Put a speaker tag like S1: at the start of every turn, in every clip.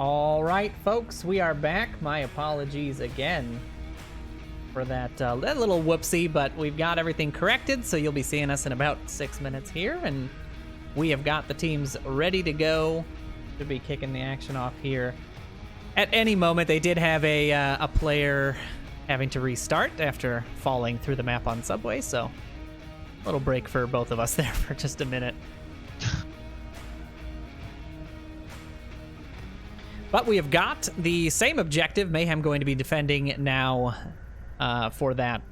S1: All right, folks, we are back. My apologies again for that little whoopsie, but we've got everything corrected, so you'll be seeing us in about 6 minutes here, and we have got the teams ready to go. Should be kicking the action off here at any moment. They did have a player having to restart after falling through the map on Subway, so a little break for both of us there for just a minute. But we have got the same objective. Mayhem going to be defending now for that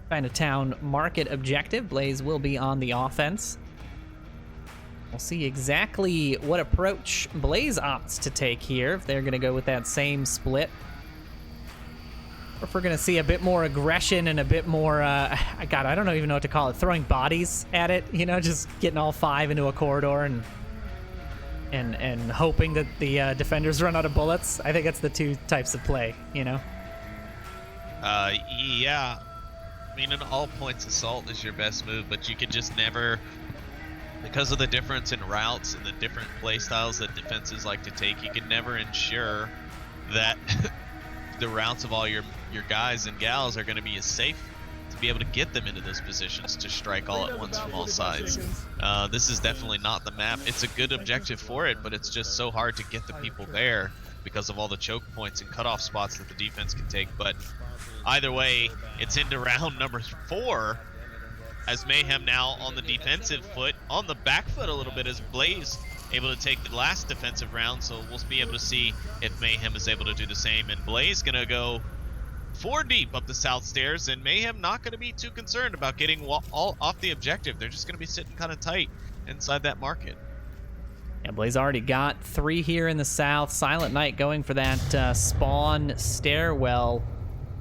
S1: Chinatown Market objective. Blaze will be on the offense. We'll see exactly what approach Blaze opts to take here, if they're going to go with that same split. Or if we're going to see a bit more aggression and a bit more, God, I don't even know what to call it, throwing bodies at it, you know, just getting all 5 into a corridor and hoping that the defenders run out of bullets. I think that's the two types of play, you know?
S2: Yeah. I mean, in all points, assault is your best move, but you can just never, because of the difference in routes and the different play styles that defenses like to take, you can never ensure that the routes of all your guys and gals are going to be as safe to be able to get them into those positions to strike all at once from all sides. This is definitely not the map. It's a good objective for it, but it's just so hard to get the people there because of all the choke points and cutoff spots that the defense can take. But either way, it's into round number 4 as Mayhem now on the defensive foot, on the back foot a little bit as Blaze able to take the last defensive round. So we'll be able to see if Mayhem is able to do the same. And Blaze gonna go 4 deep up the south stairs, and Mayhem not going to be too concerned about getting all off the objective. They're just going to be sitting kind of tight inside that market.
S1: Yeah, Blaze already got 3 here in the south. Silent Knight going for that spawn stairwell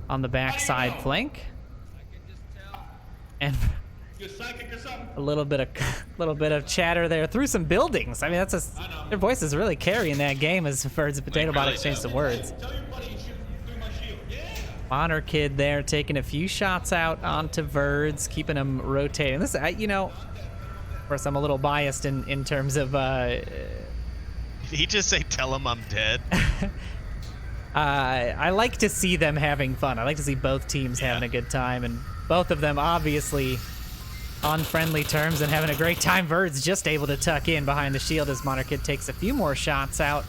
S1: on the backside flank. And a little bit of chatter there through some buildings. I mean, their voices really carrying that game as Birds and Potato Bot exchange some words. Honor Kid there taking a few shots out onto Verds, keeping them rotating. This, you know, of course, I'm a little biased in terms of.
S2: Did he just say, "Tell him I'm dead"?
S1: I like to see them having fun. I like to see both teams having a good time, and both of them obviously on friendly terms and having a great time. Verds just able to tuck in behind the shield as Honor Kid takes a few more shots out.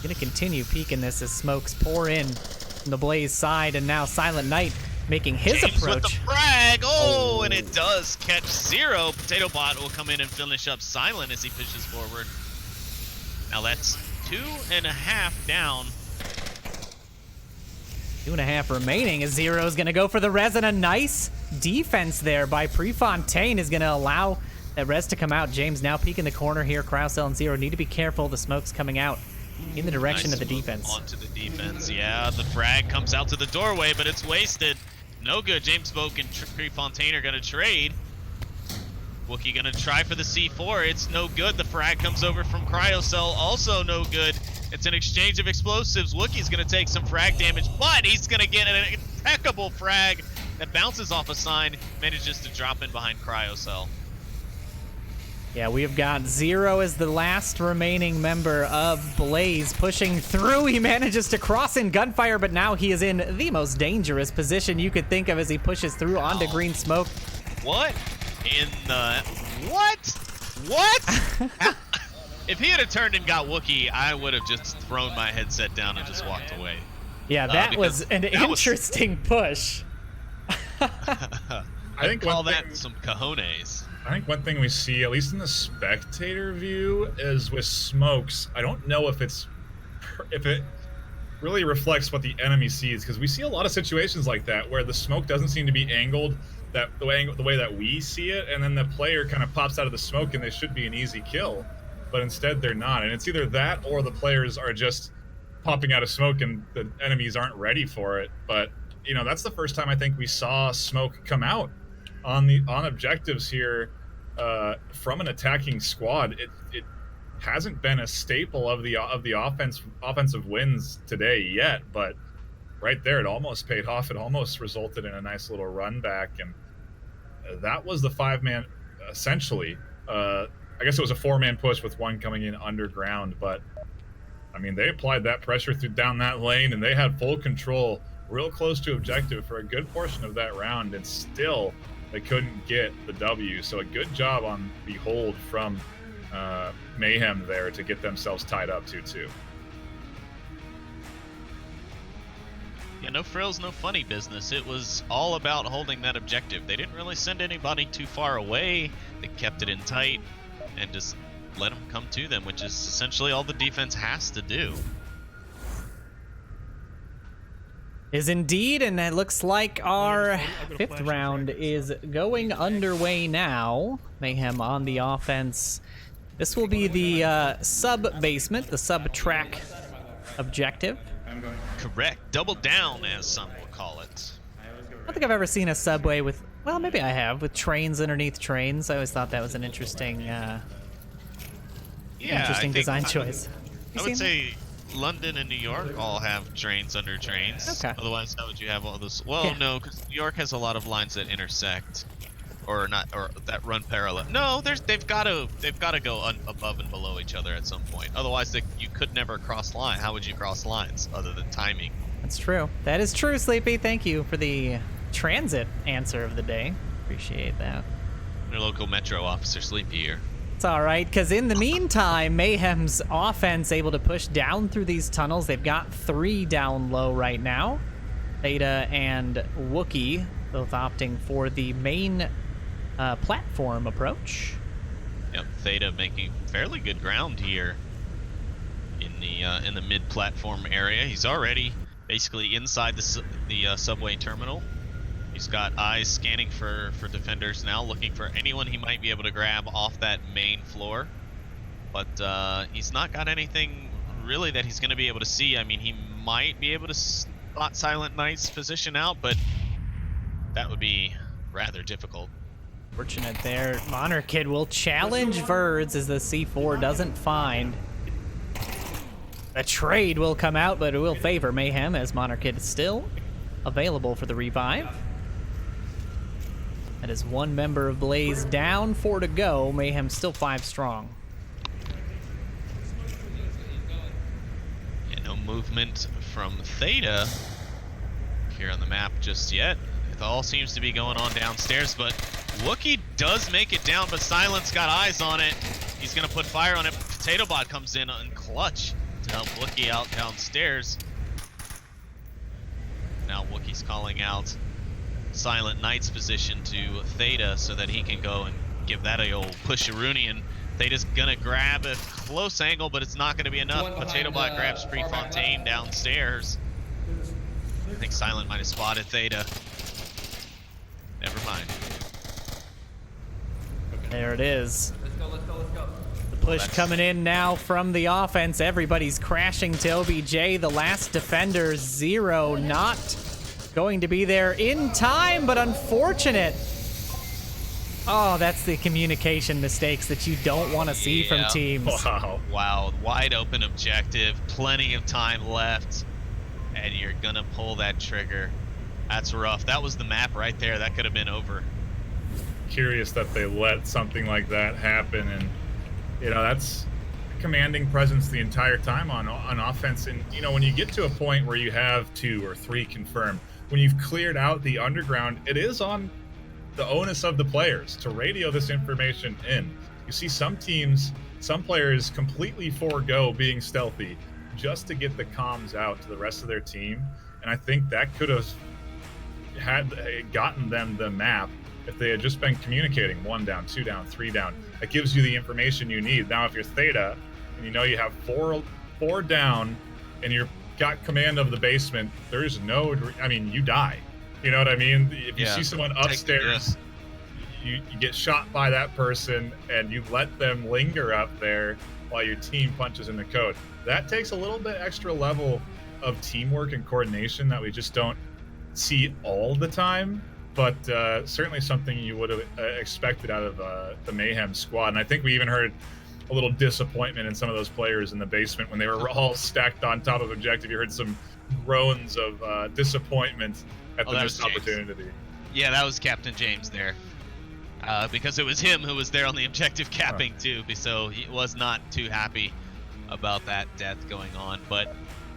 S1: Gonna continue peeking this as smokes pour in from the Blaze side, and now Silent Knight making his
S2: James
S1: approach.
S2: With the frag, and it does catch 0. Potato Bot will come in and finish up Silent as he pushes forward. Now that's 2.5 down.
S1: 2.5 remaining as 0 is gonna go for the res, and a nice defense there by Prefontaine is gonna allow that res to come out. James now peeking the corner here. Cryocell and 0 need to be careful. The smoke's coming out in the direction
S2: Nice
S1: of the defense.
S2: Onto the defense, yeah. The frag comes out to the doorway, but it's wasted. No good. James Boak and Prefontaine are going to trade. Wookie going to try for the C4. It's no good. The frag comes over from Cryocell, also no good. It's an exchange of explosives. Wookie's going to take some frag damage, but he's going to get an impeccable frag that bounces off a sign, manages to drop in behind Cryocell.
S1: Yeah, we have got 0 as the last remaining member of Blaze pushing through. He manages to cross in gunfire, but now he is in the most dangerous position you could think of as he pushes through onto green smoke.
S2: What in the... What? What? If he had turned and got Wookie, I would have just thrown my headset down and just walked away.
S1: Yeah, that was an interesting push.
S2: I think call that some cojones.
S3: I think one thing we see, at least in the spectator view, is with smokes. I don't know if it really reflects what the enemy sees, because we see a lot of situations like that where the smoke doesn't seem to be angled the way that we see it, and then the player kind of pops out of the smoke and they should be an easy kill, but instead they're not. And it's either that or the players are just popping out of smoke and the enemies aren't ready for it. But you know, that's the first time I think we saw smoke come out on objectives here from an attacking squad. It hasn't been a staple of the offensive wins today yet, but right there it almost paid off. It almost resulted in a nice little run back, and that was the 5-man essentially. I guess it was a 4-man push with 1 coming in underground, but I mean, they applied that pressure down that lane, and they had full control, real close to objective for a good portion of that round, and still they couldn't get the W. So a good job on the hold from MAYHEM there to get themselves tied up 2-2.
S2: Yeah, no frills, no funny business. It was all about holding that objective. They didn't really send anybody too far away. They kept it in tight and just let them come to them, which is essentially all the defense has to do.
S1: Is indeed, and it looks like our fifth round is going underway now. MAYHEM on the offense. This will be the sub-basement, the sub-track objective.
S2: Correct. Double down, as some will call it.
S1: I don't think I've ever seen a subway with, well, maybe I have, with trains underneath trains. I always thought that was an interesting, interesting design choice.
S2: I would say London and New York all have trains under trains.
S1: Okay.
S2: Otherwise, how would you have all this? Well, no, because New York has a lot of lines that intersect, or not, or that run parallel. No, they've got to go above and below each other at some point. Otherwise, you could never cross line. How would you cross lines other than timing?
S1: That's true. That is true, Sleepy. Thank you for the transit answer of the day. Appreciate that.
S2: Your local metro officer, Sleepy here.
S1: It's all right, because in the meantime, MAYHEM's offense able to push down through these tunnels. They've got 3 down low right now. Theta and Wookie both opting for the main platform approach.
S2: Yep, Theta making fairly good ground here in the mid-platform area. He's already basically inside the subway terminal. He's got eyes scanning for defenders now, looking for anyone he might be able to grab off that main floor. But he's not got anything really that he's going to be able to see. I mean, he might be able to spot Silent Knight's position out, but that would be rather difficult.
S1: Fortunate there. Monarch Kid will challenge Verds as the C4 doesn't find. A trade will come out, but it will favor MAYHEM as Monarch Kid is still available for the revive. That is 1 member of Blaze down, 4 to go. MAYHEM still 5 strong.
S2: Yeah, no movement from Theta here on the map just yet. It all seems to be going on downstairs, but Wookie does make it down, but Silent's got eyes on it. He's going to put fire on it. Potato Bot comes in and clutch to help Wookie out downstairs. Now Wookie's calling out Silent Knight's position to Theta so that he can go and give that a old push-a-rooney, and Theta's gonna grab a close angle, but it's not gonna be enough. Potato Bot grabs Prefontaine downstairs. I think Silent might have spotted Theta. Never mind.
S1: There it is.
S4: Let's go.
S1: The push coming in now from the offense. Everybody's crashing to OBJ. The last defender, 0, not going to be there in time, but unfortunate. Oh, that's the communication mistakes that you don't want to see from teams.
S3: Wow.
S2: Wide open objective, plenty of time left, and you're gonna pull that trigger. That's rough. That was the map right there. That could have been over.
S3: Curious that they let something like that happen, and that's commanding presence the entire time on offense. And when you get to a point where you have 2 or 3 confirmed, when you've cleared out the underground, it is on the onus of the players to radio this information in. You see some teams, some players completely forego being stealthy just to get the comms out to the rest of their team, and I think that could have gotten them the map if they had just been communicating 1 down, 2 down, 3 down. That gives you the information you need. Now, if you're Theta and you have 4 down and you've got command of the basement, there's no, you die. You know what I mean? If you see someone upstairs, you get shot by that person and you let them linger up there while your team punches in the code. That takes a little bit extra level of teamwork and coordination that we just don't see all the time, but certainly something you would have expected out of the MAYHEM squad. And I think we even heard a little disappointment in some of those players in the basement when they were all stacked on top of objective. You heard some groans of disappointment at the missed opportunity.
S2: Yeah, that was Captain James there, because it was him who was there on the objective capping too, so he was not too happy about that death going on. But,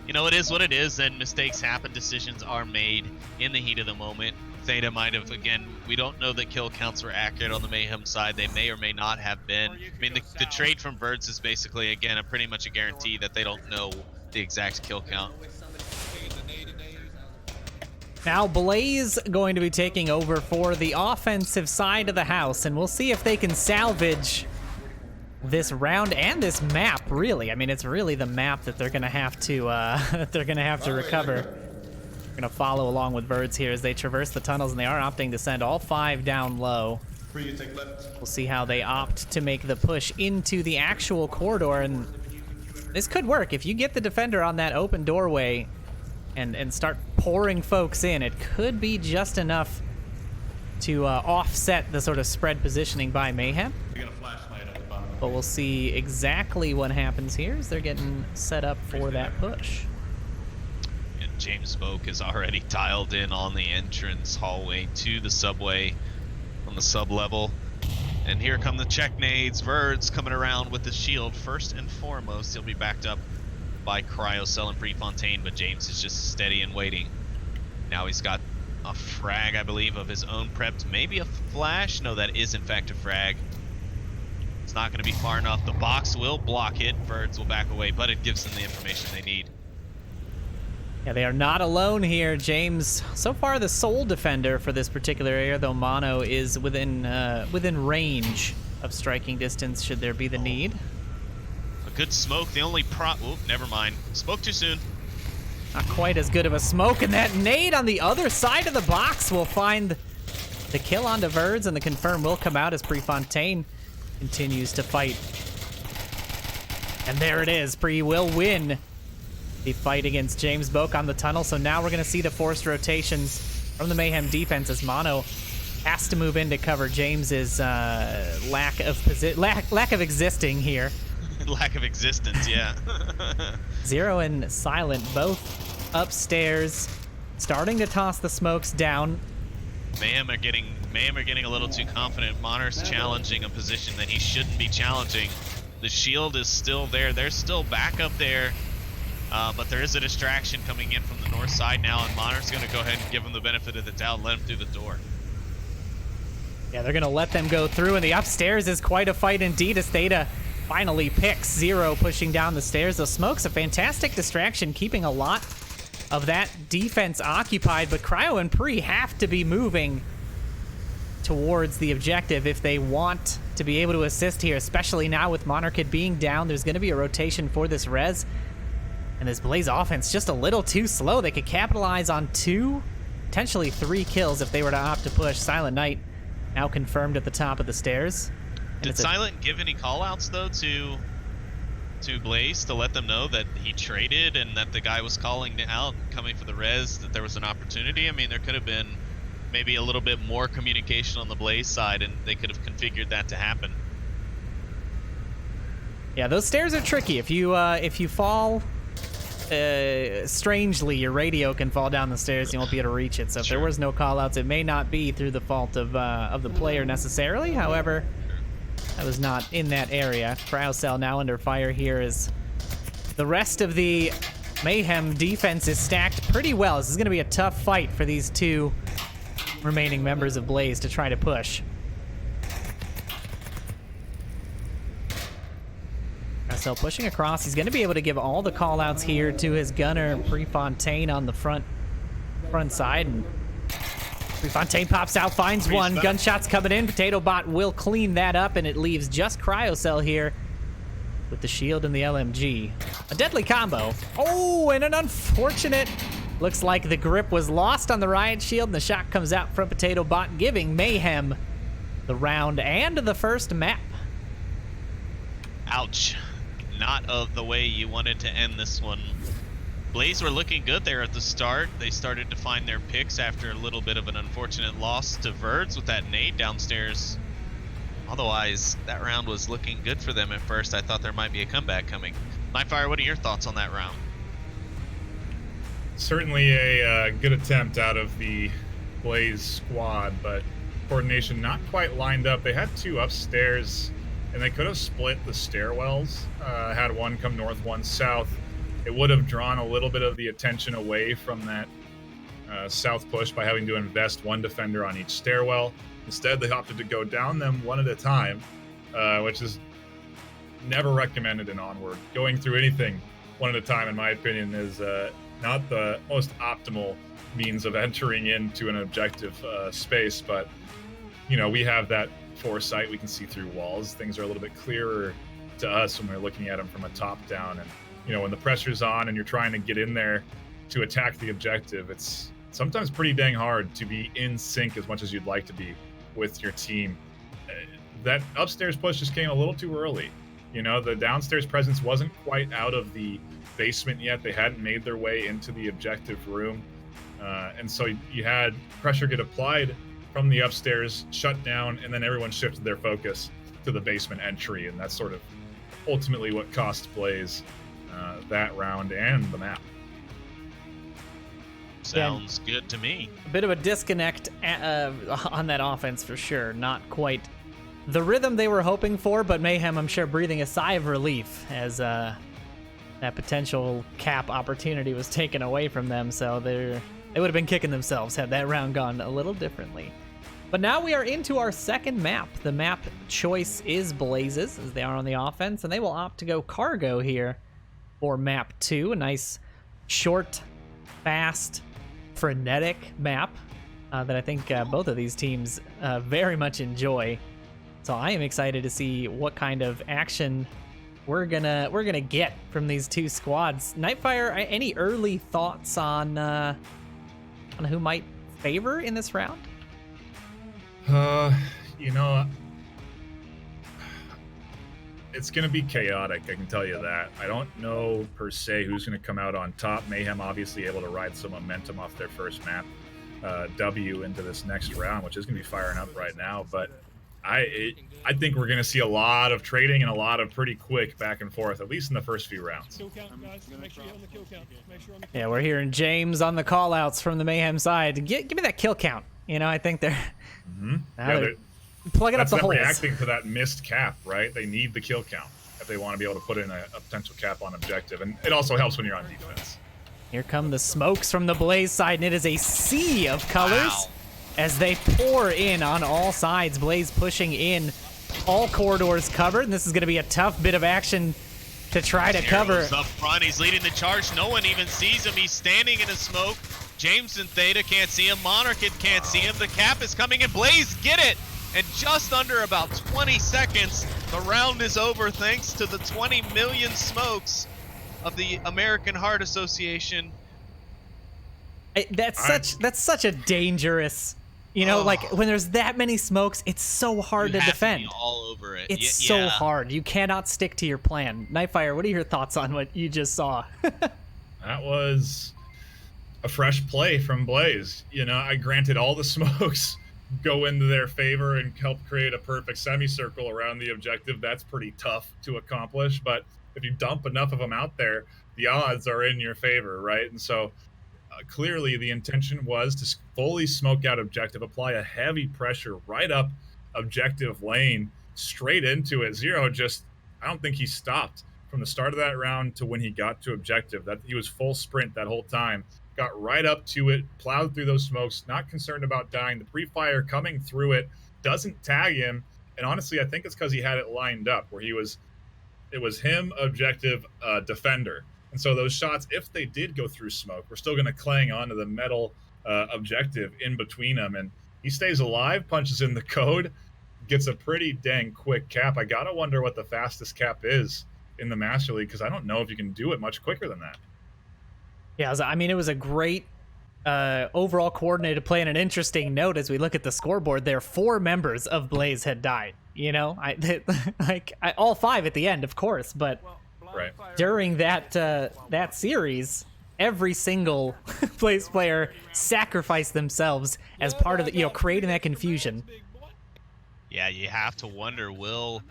S2: you know, it is what it is, and mistakes happen. Decisions are made in the heat of the moment. Theta might have, again, we don't know that kill counts were accurate on the Mayhem side. They may or may not have been. I mean, the trade from Birds is basically, again, pretty much a guarantee that they don't know the exact kill count.
S1: Now Blaze going to be taking over for the offensive side of the house, and we'll see if they can salvage this round and this map, really. I mean, it's really the map that they're gonna have to recover. We're gonna follow along with Birds here as they traverse the tunnels, and they are opting to send all 5 down low. We'll see how they opt to make the push into the actual corridor, and this could work. If you get the defender on that open doorway and start pouring folks in, it could be just enough to offset the sort of spread positioning by Mayhem. But we'll see exactly what happens here as they're getting set up for that push.
S2: And James Spoke is already dialed in on the entrance hallway to the subway on the sub level. And here come the check nades. Verds coming around with the shield. First and foremost, he'll be backed up by Cryocell and Prefontaine, but James is just steady and waiting. Now he's got a frag, I believe, of his own prepped. Maybe a flash? No, that is in fact a frag. It's not going to be far enough. The box will block it. Birds will back away, but it gives them the information they need.
S1: Yeah, they are not alone here. James, so far the sole defender for this particular area, though Mono is within range of striking distance should there be the need.
S2: A good smoke. The only oh, never mind. Spoke too soon.
S1: Not quite as good of a smoke, and that nade on the other side of the box will find the kill onto Verds, and the confirm will come out as Prefontaine continues to fight. And there it is. Pre will win the fight against James Boak on the tunnel. So now we're going to see the forced rotations from the Mayhem defense as Mono has to move in to cover James's lack of existing here.
S2: Lack of existence, yeah.
S1: Zero and Silent both upstairs, starting to toss the smokes down.
S2: Mayhem are getting a little too confident. Monor's challenging a position that he shouldn't be challenging. The shield is still there. They're still back up there. But there is a distraction coming in from the north side now, and Monor's going to go ahead and give him the benefit of the doubt and let him through the door.
S1: Yeah, they're going to let them go through, and the upstairs is quite a fight indeed as Theta finally picks Zero pushing down the stairs. The smoke's a fantastic distraction, keeping a lot of that defense occupied, but Cryo and Pre have to be moving towards the objective if they want to be able to assist here, especially now with Monarchid being down. There's going to be a rotation for this res. And this Blaze offense just a little too slow. They could capitalize on 2, potentially 3 kills if they were to opt to push. Silent Knight now confirmed at the top of the stairs.
S2: Did Silent give any callouts though to Blaze to let them know that he traded and that the guy was calling out, coming for the res, that there was an opportunity? I mean, there could have been maybe a little bit more communication on the Blaze side, and they could have configured that to happen.
S1: Yeah, those stairs are tricky. If you fall strangely, your radio can fall down the stairs. You won't be able to reach it. So if there was no callouts, it may not be through the fault of the player necessarily. However, I was not in that area. Cryocell now under fire here as the rest of the Mayhem defense is stacked pretty well. This is going to be a tough fight for these 2 remaining members of Blaze to try to push. Cryocell pushing across. He's going to be able to give all the callouts here to his gunner, Prefontaine, on the front side. And Prefontaine pops out, finds one. Gunshots coming in. Potato Bot will clean that up, and it leaves just Cryocell here with the shield and the LMG. A deadly combo. Oh, and an unfortunate... Looks like the grip was lost on the riot shield, and the shot comes out from Potato Bot, giving Mayhem the round and the first map.
S2: Ouch. Not of the way you wanted to end this one. Blaze were looking good there at the start. They started to find their picks after a little bit of an unfortunate loss to Verds with that nade downstairs. Otherwise, that round was looking good for them at first. I thought there might be a comeback coming. NightFiree, what are your thoughts on that round?
S3: Certainly a good attempt out of the Blaze squad, but coordination not quite lined up. They had 2 upstairs and they could have split the stairwells, had one come north, one south. It would have drawn a little bit of the attention away from that south push by having to invest one defender on each stairwell. Instead, they opted to go down them one at a time, which is never recommended in Onward. Going through anything one at a time, in my opinion, is not the most optimal means of entering into an objective space, but you know, we have that foresight. We can see through walls. Things are a little bit clearer to us when we're looking at them from a top down. And you know, when the pressure's on and you're trying to get in there to attack the objective, it's sometimes pretty dang hard to be in sync as much as you'd like to be with your team. That upstairs push just came a little too early. You know, the downstairs presence wasn't quite out of the basement yet. They hadn't made their way into the objective room. And so you had pressure get applied from the upstairs, shut down, and then everyone shifted their focus to the basement entry. And that's sort of ultimately what cost Blaze that round and the map.
S2: Sounds good to me.
S1: A bit of a disconnect on that offense for sure. Not quite the rhythm they were hoping for, but Mayhem, I'm sure, breathing a sigh of relief as that potential cap opportunity was taken away from them. So they would have been kicking themselves had that round gone a little differently. But now we are into our second map. The map choice is Blazes, as they are on the offense, and they will opt to go cargo here for map 2. A nice, short, fast, frenetic map that I think both of these teams very much enjoy. So I am excited to see what kind of action we're gonna get from these two squads. NightFiree, any early thoughts on who might favor in this round?
S3: You know, it's going to be chaotic, I can tell you that. I don't know per se who's going to come out on top. Mayhem obviously able to ride some momentum off their first map W into this next round, which is going to be firing up right now. But I think we're going to see a lot of trading and a lot of pretty quick back and forth, at least in the first few rounds.
S1: Yeah, we're hearing James on the call-outs from the Mayhem side. Give me that kill count. You know, I think they're, they're plugging up the holes.
S3: Reacting to that missed cap, right? They need the kill count if they want to be able to put in a potential cap on objective. And it also helps when you're on defense.
S1: Here come the smokes from the Blaze side, and it is a sea of colors as they pour in on all sides. Blaze pushing in, all corridors covered, and this is going to be a tough bit of action to try to cover.
S2: Up front, he's leading the charge. No one even sees him. He's standing in the smoke. James and Theta can't see him. Monarchid can't see him. The cap is coming in. Blaze, get it! And just under about 20 seconds, the round is over thanks to the 20 million smokes of the American Heart Association.
S1: That's such a dangerous, you know, like when there's that many smokes, it's so hard to defend.
S2: To be all over it.
S1: It's so hard. You cannot stick to your plan. NightFiree, what are your thoughts on what you just saw?
S3: That was a fresh play from Blaze. You know, I granted all the smokes go into their favor and help create a perfect semicircle around the objective. That's pretty tough to accomplish, but if you dump enough of them out there, the odds are in your favor, right? And so clearly the intention was to fully smoke out objective, apply a heavy pressure right up objective lane, straight into it. Zero just, I don't think he stopped from the start of that round to when he got to objective. That he was full sprint that whole time. Got right up to it, plowed through those smokes, not concerned about dying. The pre-fire coming through it doesn't tag him, and honestly, I think it's because he had it lined up where it was him, objective, defender. And so those shots, if they did go through smoke, we're still going to clang onto the metal objective in between them, and he stays alive, punches in the code, gets a pretty dang quick cap. I gotta wonder what the fastest cap is in the Master League, because I don't know if you can do it much quicker than that.
S1: Yeah, I mean, it was a great overall coordinated play, and an interesting note as we look at the scoreboard there. 4 members of Blaze had died. You know, all 5 at the end, of course, but during that series, every single Blaze player sacrificed themselves as part of the, you know, creating that confusion.
S2: Yeah, you have to wonder, will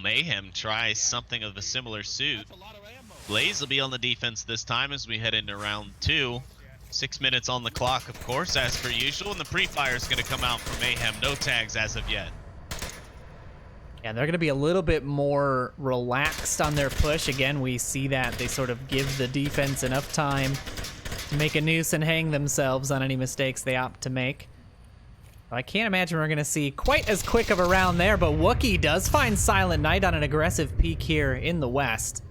S2: Mayhem try something of a similar suit? Blaze will be on the defense this time as we head into round 2. 6 minutes on the clock, of course, as per usual, and the pre-fire is going to come out for Mayhem. No tags as of yet.
S1: Yeah, they're going to be a little bit more relaxed on their push. Again, we see that they sort of give the defense enough time to make a noose and hang themselves on any mistakes they opt to make. I can't imagine we're going to see quite as quick of a round there, but Wookie does find Silent Night on an aggressive peak here in the west.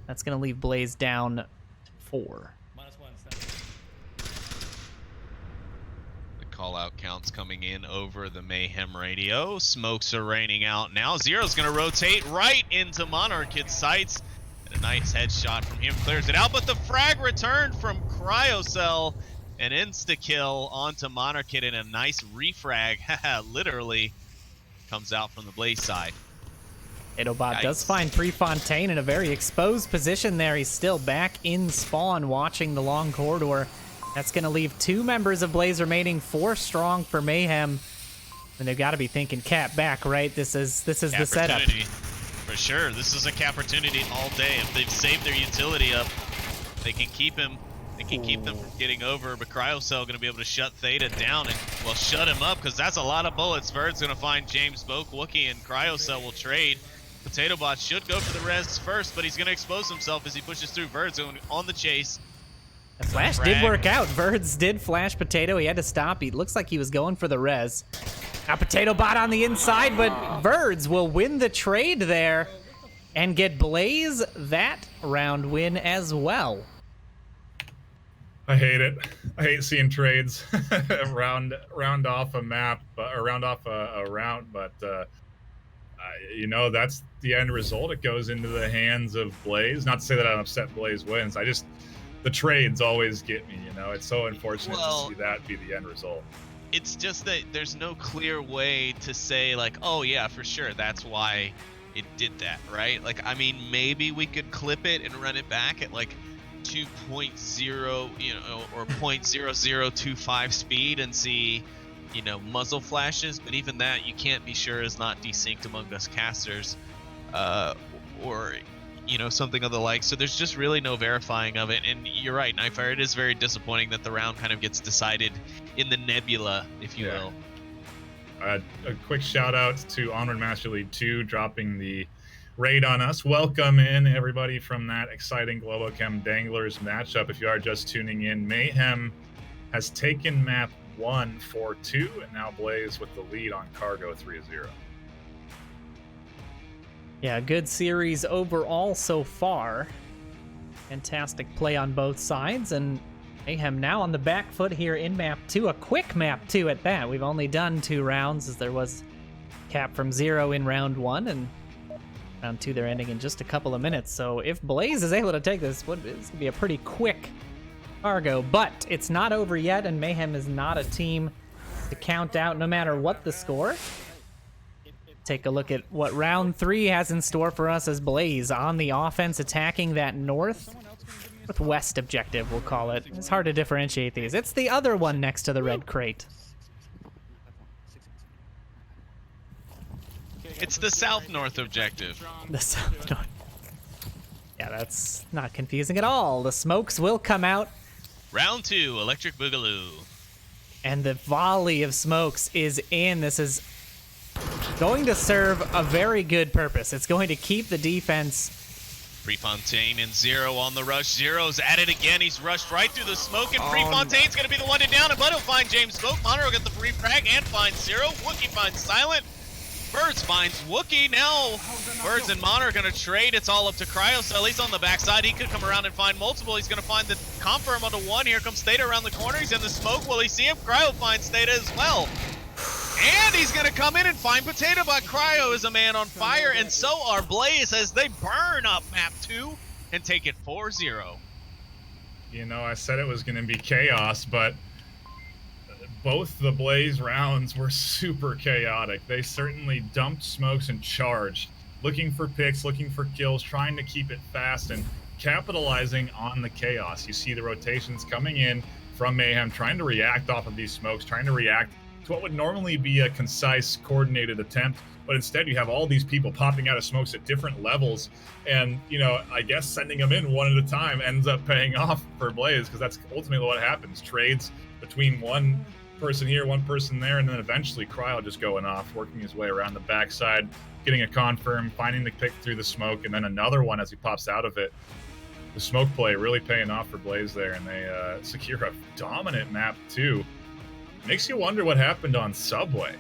S1: That's going to leave Blaze down to 4.
S2: Call out counts coming in over the Mayhem radio. Smokes are raining out now. Zero's gonna rotate right into Monarchid's sights. And a nice headshot from him clears it out, but the frag returned from Cryocell. An insta-kill onto Monarchid and a nice refrag, literally, comes out from the Blaze side.
S1: Adobot does find Prefontaine in a very exposed position there. He's still back in spawn watching the long corridor. That's going to leave 2 members of Blaze remaining, 4 strong for Mayhem. And they've got to be thinking cap back, right? This is the setup.
S2: For sure. This is a capportunity all day. If they've saved their utility up, they can keep him. They can keep them from getting over. But Cryocell going to be able to shut Theta down and, well, shut him up because that's a lot of bullets. Verd's going to find James Boak, Wookie, and Cryocell will trade. Potato Bot should go for the res first, but he's going to expose himself as he pushes through. Verd's on the chase.
S1: The flash did work out. Verds did flash Potato. He had to stop. He looks like he was going for the res. Now Potato Bot on the inside, but Verds will win the trade there and get Blaze that round win as well.
S3: I hate it. I hate seeing trades round off a map or round off a round, but you know, that's the end result. It goes into the hands of Blaze. Not to say that I'm upset Blaze wins. The trades always get me, you know. It's so unfortunate to see that be the end result.
S2: It's just that there's no clear way to say, like, oh yeah, for sure, that's why it did that, right? Like, I mean, maybe we could clip it and run it back at like 2.0, you know, or 0.0025 speed and see, you know, muzzle flashes, but even that you can't be sure is not desynced among us casters, or you know, something of the like. So there's just really no verifying of it. And you're right, NightFiree, it is very disappointing that the round kind of gets decided in the nebula, if you will.
S3: A quick shout out to Onward Master League 2 dropping the raid on us. Welcome in everybody from that exciting Globochem Danglers matchup. If you are just tuning in, Mayhem has taken map 1 4-2 and now Blaze with the lead on Cargo 3-0.
S1: Yeah, good series overall so far. Fantastic play on both sides, and Mayhem now on the back foot here in map 2. A quick map 2 at that. We've only done 2 rounds, as there was cap from 0 in round 1, and round 2 they're ending in just a couple of minutes. So if Blaze is able to take this, it's going to be a pretty quick Cargo. But it's not over yet, and Mayhem is not a team to count out no matter what the score. Take a look at what round 3 has in store for us as Blaze on the offense, attacking that northwest objective, we'll call it. It's hard to differentiate these. It's the other one next to the red crate.
S2: It's the south-north objective.
S1: The south-north. Yeah, that's not confusing at all. The smokes will come out.
S2: Round 2, Electric Boogaloo.
S1: And the volley of smokes is in. This is going to serve a very good purpose. It's going to keep the defense.
S2: Prefontaine and Zero on the rush. Zero's at it again. He's rushed right through the smoke, and Prefontaine's going to be the one to down it, but he'll find James Boak. Monroe will get the free frag and finds Zero. Wookie finds Silent. Birds finds Wookie. Now Birds and Mon are going to trade. It's all up to Cryocell. He's on the backside. He could come around and find multiple. He's going to find the confirm onto one. Here comes Theta around the corner. He's in the smoke. Will he see him? Cryo finds Theta as well. And he's going to come in and find Potato, but Cryo is a man on fire, and so are Blaze as they burn up map 2 and take it 4-0.
S3: You know, I said it was going to be chaos, but both the Blaze rounds were super chaotic. They certainly dumped smokes and charged, looking for picks, looking for kills, trying to keep it fast and capitalizing on the chaos. You see the rotations coming in from Mayhem, trying to react off of these smokes, trying to react to what would normally be a concise, coordinated attempt, but instead you have all these people popping out of smokes at different levels, and, you know, I guess sending them in one at a time ends up paying off for Blaze, because that's ultimately what happens. Trades between one person here, one person there, and then eventually Cryo just going off, working his way around the backside, getting a confirm, finding the pick through the smoke, and then another one as he pops out of it. The smoke play really paying off for Blaze there, and they secure a dominant map too. Makes you wonder what happened on Subway.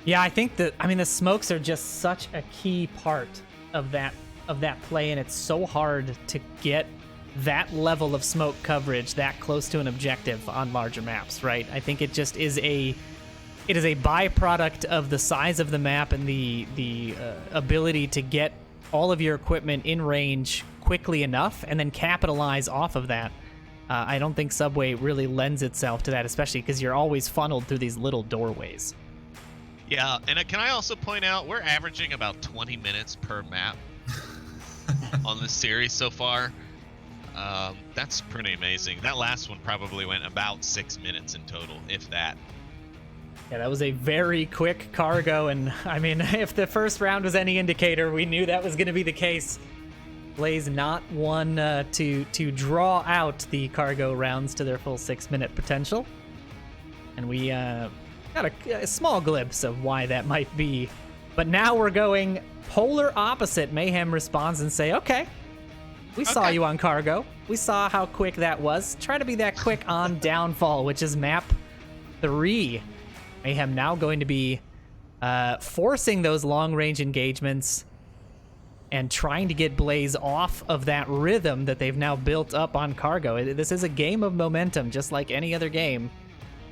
S1: Yeah, I think that, the smokes are just such a key part of that play, and it's so hard to get that level of smoke coverage that close to an objective on larger maps, right? I think it just is a byproduct of the size of the map and the ability to get all of your equipment in range quickly enough and then capitalize off of that. I don't think Subway really lends itself to that, especially because you're always funneled through these little doorways.
S2: Yeah, and can I also point out, we're averaging about 20 minutes per map on this series so far. That's pretty amazing. That last one probably went about 6 minutes in total, if that.
S1: Yeah, that was a very quick cargo, and if the first round was any indicator, we knew that was going to be the case. Blaze not one to draw out the cargo rounds to their full 6-minute potential. And we got a small glimpse of why that might be. But now we're going polar opposite. Mayhem responds and say, okay, we saw you on cargo. We saw how quick that was. Try to be that quick on downfall, which is map 3. Mayhem now going to be forcing those long-range engagements and trying to get Blaze off of that rhythm that they've now built up on cargo. This is a game of momentum, just like any other game.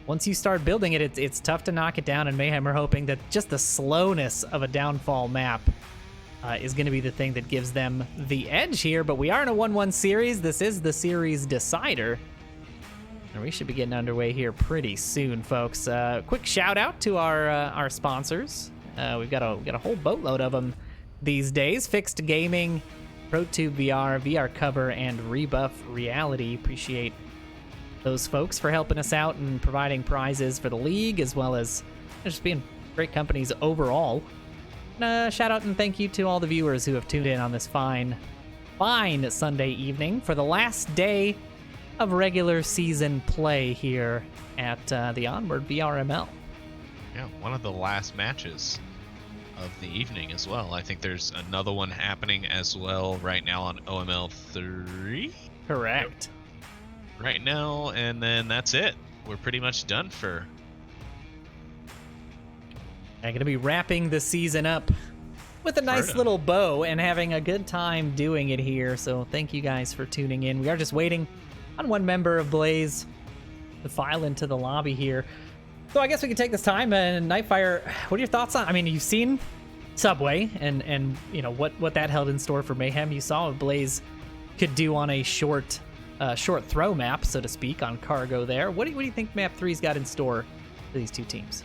S1: Once you start building it, it's tough to knock it down, and Mayhem are hoping that just the slowness of a downfall map is going to be the thing that gives them the edge here. But we are in a 1-1 series. This is the series decider. And we should be getting underway here pretty soon, folks. Quick shout out to our sponsors. We've got a whole boatload of them these days. Fixed Gaming, ProTube VR, VR Cover, and Rebuff Reality. Appreciate those folks for helping us out and providing prizes for the league, as well as just being great companies overall. Shout out and thank you to all the viewers who have tuned in on this fine Sunday evening for the last day of regular season play here at the Onward VRML.
S2: Yeah, one of the last matches of the evening as well. I think there's another one happening as well right now on OML 3.
S1: Correct.
S2: Right now, and then that's it. We're pretty much done for.
S1: I'm going to be wrapping the season up with a nice little bow and having a good time doing it here. So thank you guys for tuning in. We are just waiting on one member of Blaze to file into the lobby here. So I guess we can take this time, and NightFiree, what are your thoughts on, you've seen Subway and you know what that held in store for Mayhem. You saw what Blaze could do on a short throw map, so to speak, on cargo there. What do you think map 3's got in store for these two teams?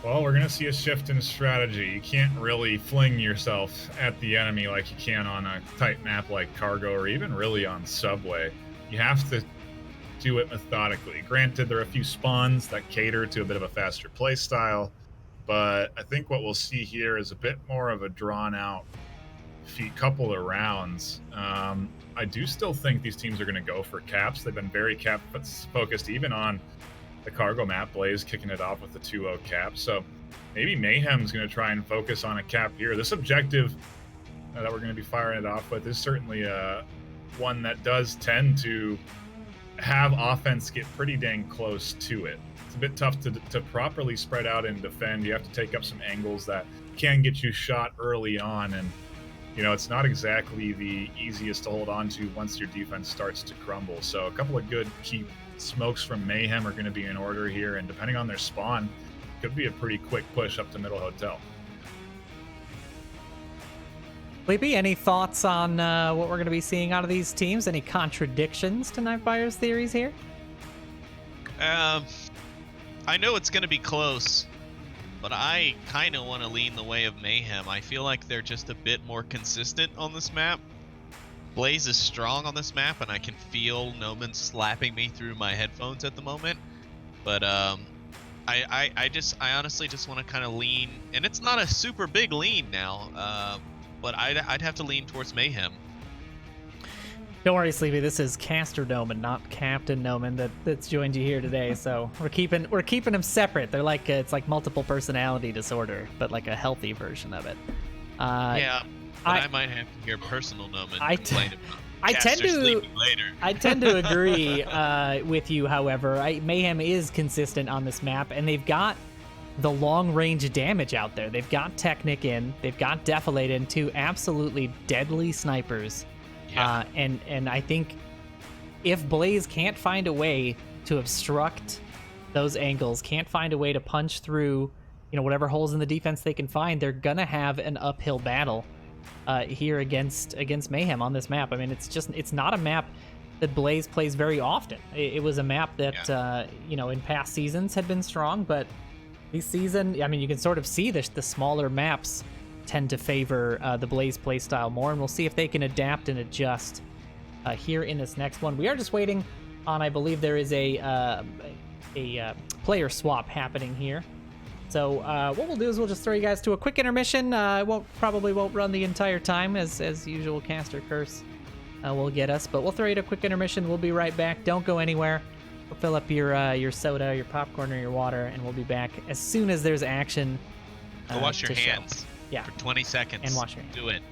S3: Well, we're going to see a shift in strategy. You can't really fling yourself at the enemy like you can on a tight map like cargo, or even really on Subway. You have to do it methodically. Granted, there are a few spawns that cater to a bit of a faster play style, but I think what we'll see here is a bit more of a drawn-out couple of rounds. I do still think these teams are going to go for caps. They've been very cap-focused, even on the cargo map. Blaze kicking it off with the 2-0 cap. So maybe Mayhem's going to try and focus on a cap here. This objective that we're going to be firing it off with is certainly one that does tend to have offense get pretty dang close to it. It's a bit tough to properly spread out and defend. You have to take up some angles that can get you shot early on, and it's not exactly the easiest to hold on to once your defense starts to crumble. So a couple of good key smokes from Mayhem are going to be in order here, and depending on their spawn, could be a pretty quick push up to middle hotel.
S1: Sleepy, any thoughts on what we're going to be seeing out of these teams? Any contradictions to NightFire's theories here?
S2: I know it's going to be close, but I kind of want to lean the way of Mayhem. I feel like they're just a bit more consistent on this map. Blaze is strong on this map, and I can feel Noman slapping me through my headphones at the moment. But I honestly just want to kind of lean, and it's not a super big lean now, but I'd have to lean towards Mayhem.
S1: Don't worry, Sleepy. This is Caster Noman, not Captain Noman that's joined you here today. So we're keeping them separate. They're like it's like multiple personality disorder, but like a healthy version of it.
S2: Yeah, but I might have to hear personal Noman complain about
S1: I tend
S2: Caster
S1: to
S2: sleeping later.
S1: I tend to agree with you. However, Mayhem is consistent on this map, and they've got the long-range damage out there. They've got Technic in, they've got Defilate in, two absolutely deadly snipers.
S2: Yeah.
S1: And I think if Blaze can't find a way to obstruct those angles, can't find a way to punch through, whatever holes in the defense they can find, they're gonna have an uphill battle here against Mayhem on this map. I mean, it's not a map that Blaze plays very often. It was a map that in past seasons had been strong, but this season, I mean, you can sort of see the smaller maps tend to favor the Blaze playstyle more, and we'll see if they can adapt and adjust here in this next one. We are just waiting on, I believe there is a player swap happening here. So what we'll do is we'll just throw you guys to a quick intermission. Probably won't run the entire time, as usual. Caster Curse will get us, but we'll throw you to a quick intermission. We'll be right back. Don't go anywhere. We'll fill up your soda, your popcorn, or your water, and we'll be back as soon as there's action.
S2: Go wash your hands.
S1: Yeah.
S2: For 20 seconds.
S1: And wash your hands.
S2: Do it.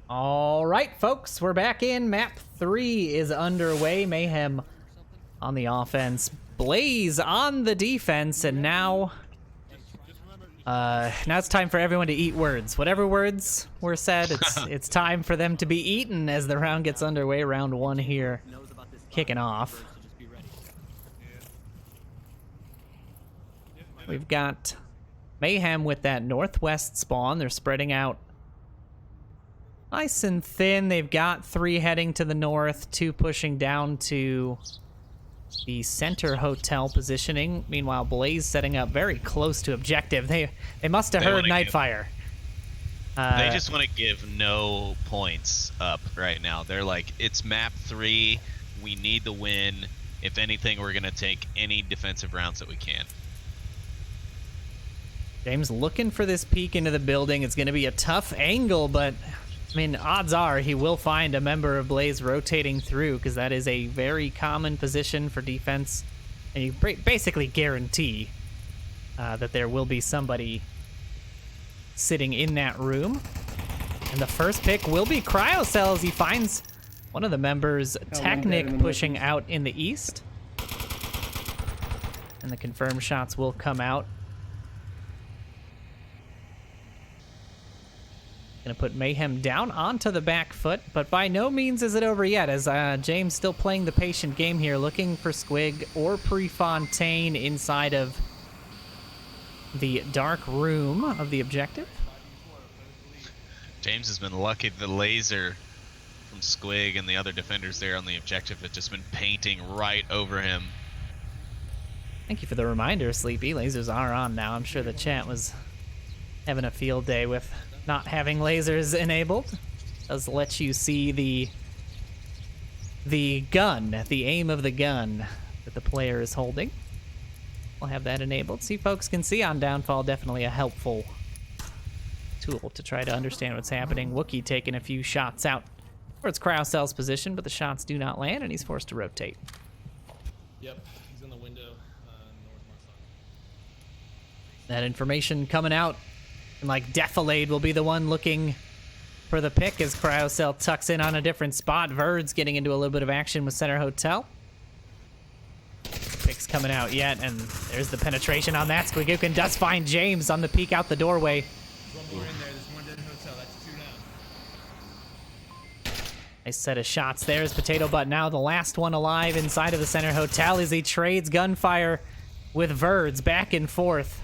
S1: All right, folks, we're back in. Map 3 is underway. Mayhem on the offense, Blaze on the defense, and now it's time for everyone to eat words. Whatever words were said, it's time for them to be eaten as the round gets underway. Round 1 here, kicking off. We've got Mayhem with that northwest spawn. They're spreading out nice and thin. They've got 3 heading to the north, 2 pushing down to the center hotel positioning. Meanwhile, Blaze setting up very close to objective. They must have heard NightFiree.
S2: They just want to give no points up right now. They're like, it's map 3. We need the win. If anything, we're going to take any defensive rounds that we can.
S1: James looking for this peek into the building. It's going to be a tough angle, but I mean, odds are he will find a member of Blaze rotating through, because that is a very common position for defense. And you basically guarantee that there will be somebody sitting in that room. And the first pick will be Cryocell as he finds one of the members, Technic, pushing out in the east. And the confirmed shots will come out. Gonna put Mayhem down onto the back foot, but by no means is it over yet, as James still playing the patient game here, looking for Squig or Prefontaine inside of the dark room of the objective.
S2: James has been lucky. The laser from Squig and the other defenders there on the objective have just been painting right over him.
S1: Thank you for the reminder, Sleepy. Lasers are on now. I'm sure the chat was having a field day with not having lasers enabled. Does let you see the gun, the aim of the gun that the player is holding. We'll have that enabled. See, folks can see on downfall, definitely a helpful tool to try to understand what's happening. Wookie taking a few shots out towards Cryocell's position, but the shots do not land, and he's forced to rotate.
S4: Yep, he's in the window, north side.
S1: That information coming out, and like Defilade will be the one looking for the pick as Cryocell tucks in on a different spot. Verd's getting into a little bit of action with Center Hotel. Pick's coming out yet, and there's the penetration on that. Squigookin does find James on the peek out the doorway.
S4: There's one more in there. There's one dead hotel. That's 2 now.
S1: Nice set of shots there as Potato Butt now the last one alive inside of the Center Hotel as he trades gunfire with Verds back and forth.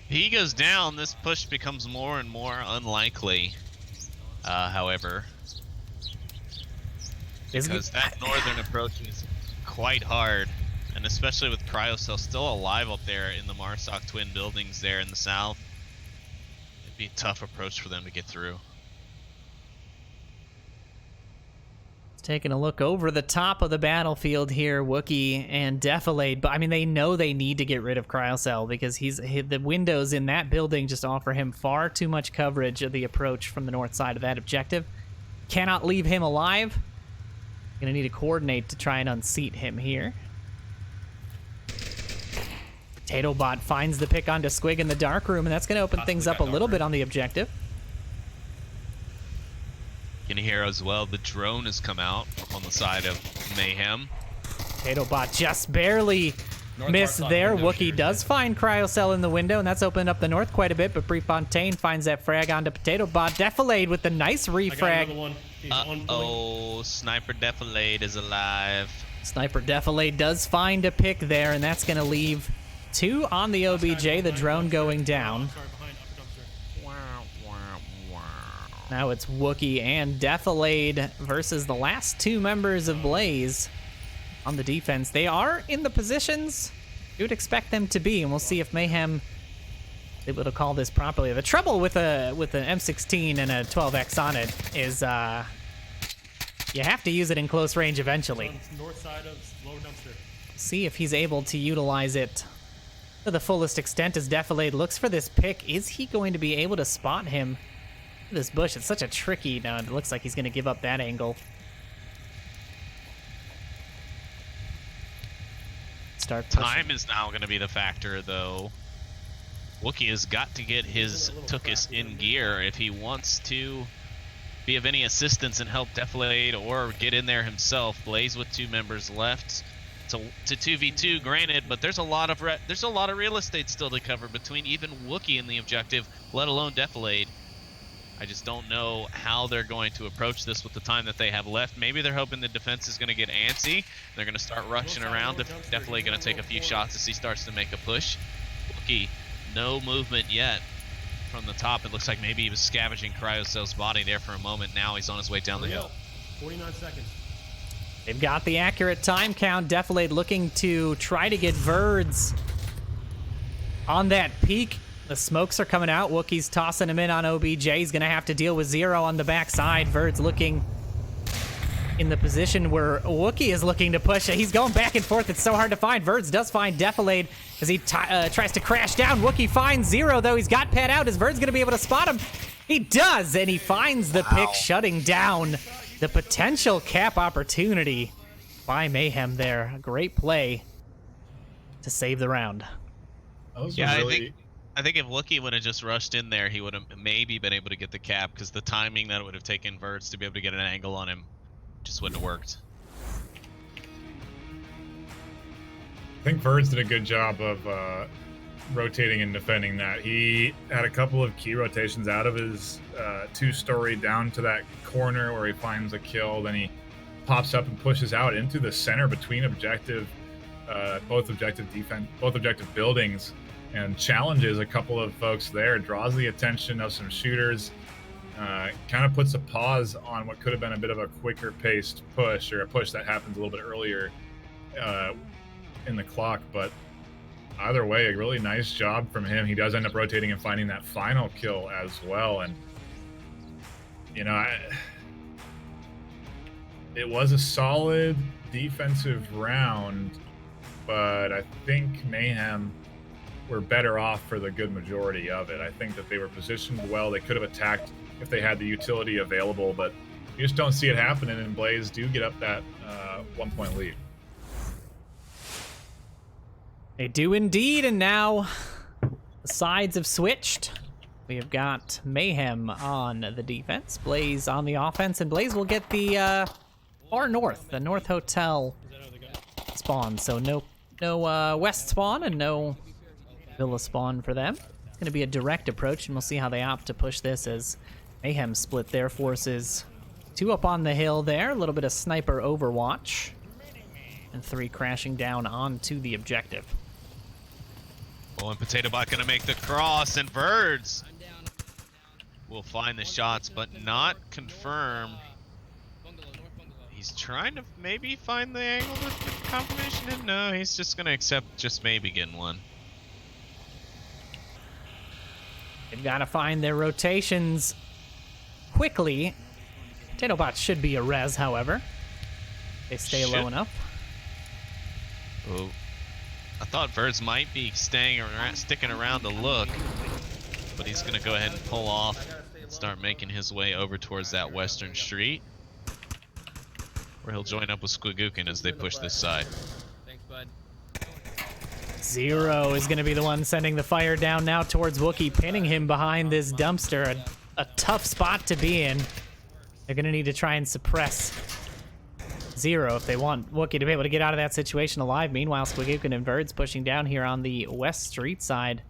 S2: He goes down, this push becomes more and more unlikely, however. Because that northern approach is quite hard, and especially with Cryocell still alive up there in the Marsoc twin buildings there in the south, it'd be a tough approach for them to get through.
S1: Taking a look over the top of the battlefield here, Wookie and Defilade. But I mean, they know they need to get rid of Cryocell because the windows in that building just offer him far too much coverage of the approach from the north side of that objective. Cannot leave him alive. Gonna need to coordinate to try and unseat him here. Potato Bot finds the pick onto Squig in the dark room, and that's gonna open things up a little bit on the objective.
S2: You can hear as well, the drone has come out on the side of Mayhem.
S1: Potato Bot just barely missed there. Wookie does find Cryocell in the window, and that's opened up the north quite a bit, but Prefontaine finds that frag onto Potato Bot. Defilade with the nice refrag.
S2: Uh-oh, Sniper Defilade is alive.
S1: Sniper Defilade does find a pick there, and that's going to leave 2 on the OBJ, the drone going down. Now it's Wookie and Defilade versus the last 2 members of Blaze on the defense. They are in the positions you would expect them to be, and we'll see if Mayhem is able to call this properly. The trouble with an M16 and a 12X on it is you have to use it in close range eventually.
S4: North side of low dumpster.
S1: See if he's able to utilize it to the fullest extent as Defilade looks for this pick. Is he going to be able to spot him? This bush, it's such a tricky, now it looks like he's going to give up that angle. Start pushing.
S2: Time is now going to be the factor, though. Wookie has got to get his Tookus in gear if he wants to be of any assistance and help Defilade or get in there himself. Blaze with 2 members left to 2v2, granted, but there's a lot of real estate still to cover between even Wookie and the objective, let alone Defilade. I just don't know how they're going to approach this with the time that they have left. Maybe they're hoping the defense is going to get antsy. They're going to start rushing around. Definitely going to take a few shots as he starts to make a push. Wookie, no movement yet from the top. It looks like maybe he was scavenging Cryocell's body there for a moment. Now he's on his way down the hill.
S4: 49 seconds.
S1: They've got the accurate time count. Defilade looking to try to get Verds on that peak. The smokes are coming out. Wookie's tossing him in on OBJ. He's going to have to deal with 0 on the backside. Verd's looking in the position where Wookie is looking to push it. He's going back and forth. It's so hard to find. Verds does find Defilade as he tries to crash down. Wookie finds 0, though. He's got Pat out. Is Verd's going to be able to spot him? He does, and he finds the pick, shutting down the potential cap opportunity by Mayhem there. A great play to save the round.
S2: Yeah, I think if Wookie would have just rushed in there, he would have maybe been able to get the cap, because the timing that it would have taken Verts to be able to get an angle on him just wouldn't have worked.
S3: I think Verds did a good job of rotating and defending that. He had a couple of key rotations out of his 2-story down to that corner where he finds a kill. Then he pops up and pushes out into the center between both objective buildings, and challenges a couple of folks there, draws the attention of some shooters, kind of puts a pause on what could have been a bit of a quicker paced push, or a push that happens a little bit earlier in the clock. But either way, a really nice job from him. He does end up rotating and finding that final kill as well. And, you know, it was a solid defensive round. but I think Mayhem were better off for the good majority of it. I think that they were positioned well. They could have attacked if they had the utility available, but you just don't see it happening, and Blaze do get up that 1-point lead.
S1: They do indeed, and now the sides have switched. We have got Mayhem on the defense, Blaze on the offense, and Blaze will get the far north, the North Hotel spawn. So no west spawn and no villa spawn for them. It's going to be a direct approach, and we'll see how they opt to push this as Mayhem split their forces. 2 up on the hill there, a little bit of sniper overwatch, and 3 crashing down onto the objective.
S2: Oh, and Potato Bot gonna make the cross, and Birds will find the shots, but not confirm. He's trying to maybe find the angle with confirmation, and no, he's just gonna accept just maybe getting one.
S1: They've got to find their rotations quickly. Potato Bots should be a res, however. They stay low enough.
S2: Oh, I thought Birds might be sticking around to look, but he's gonna go ahead and pull off and start making his way over towards that western street, where he'll join up with Squigookin as they push this side.
S4: Thanks, bud.
S1: Zero is going to be the one sending the fire down now towards Wookie, pinning him behind this dumpster. A tough spot to be in. They're going to need to try and suppress Zero if they want Wookie to be able to get out of that situation alive. Meanwhile, Squigookin and Verds pushing down here on the west street side.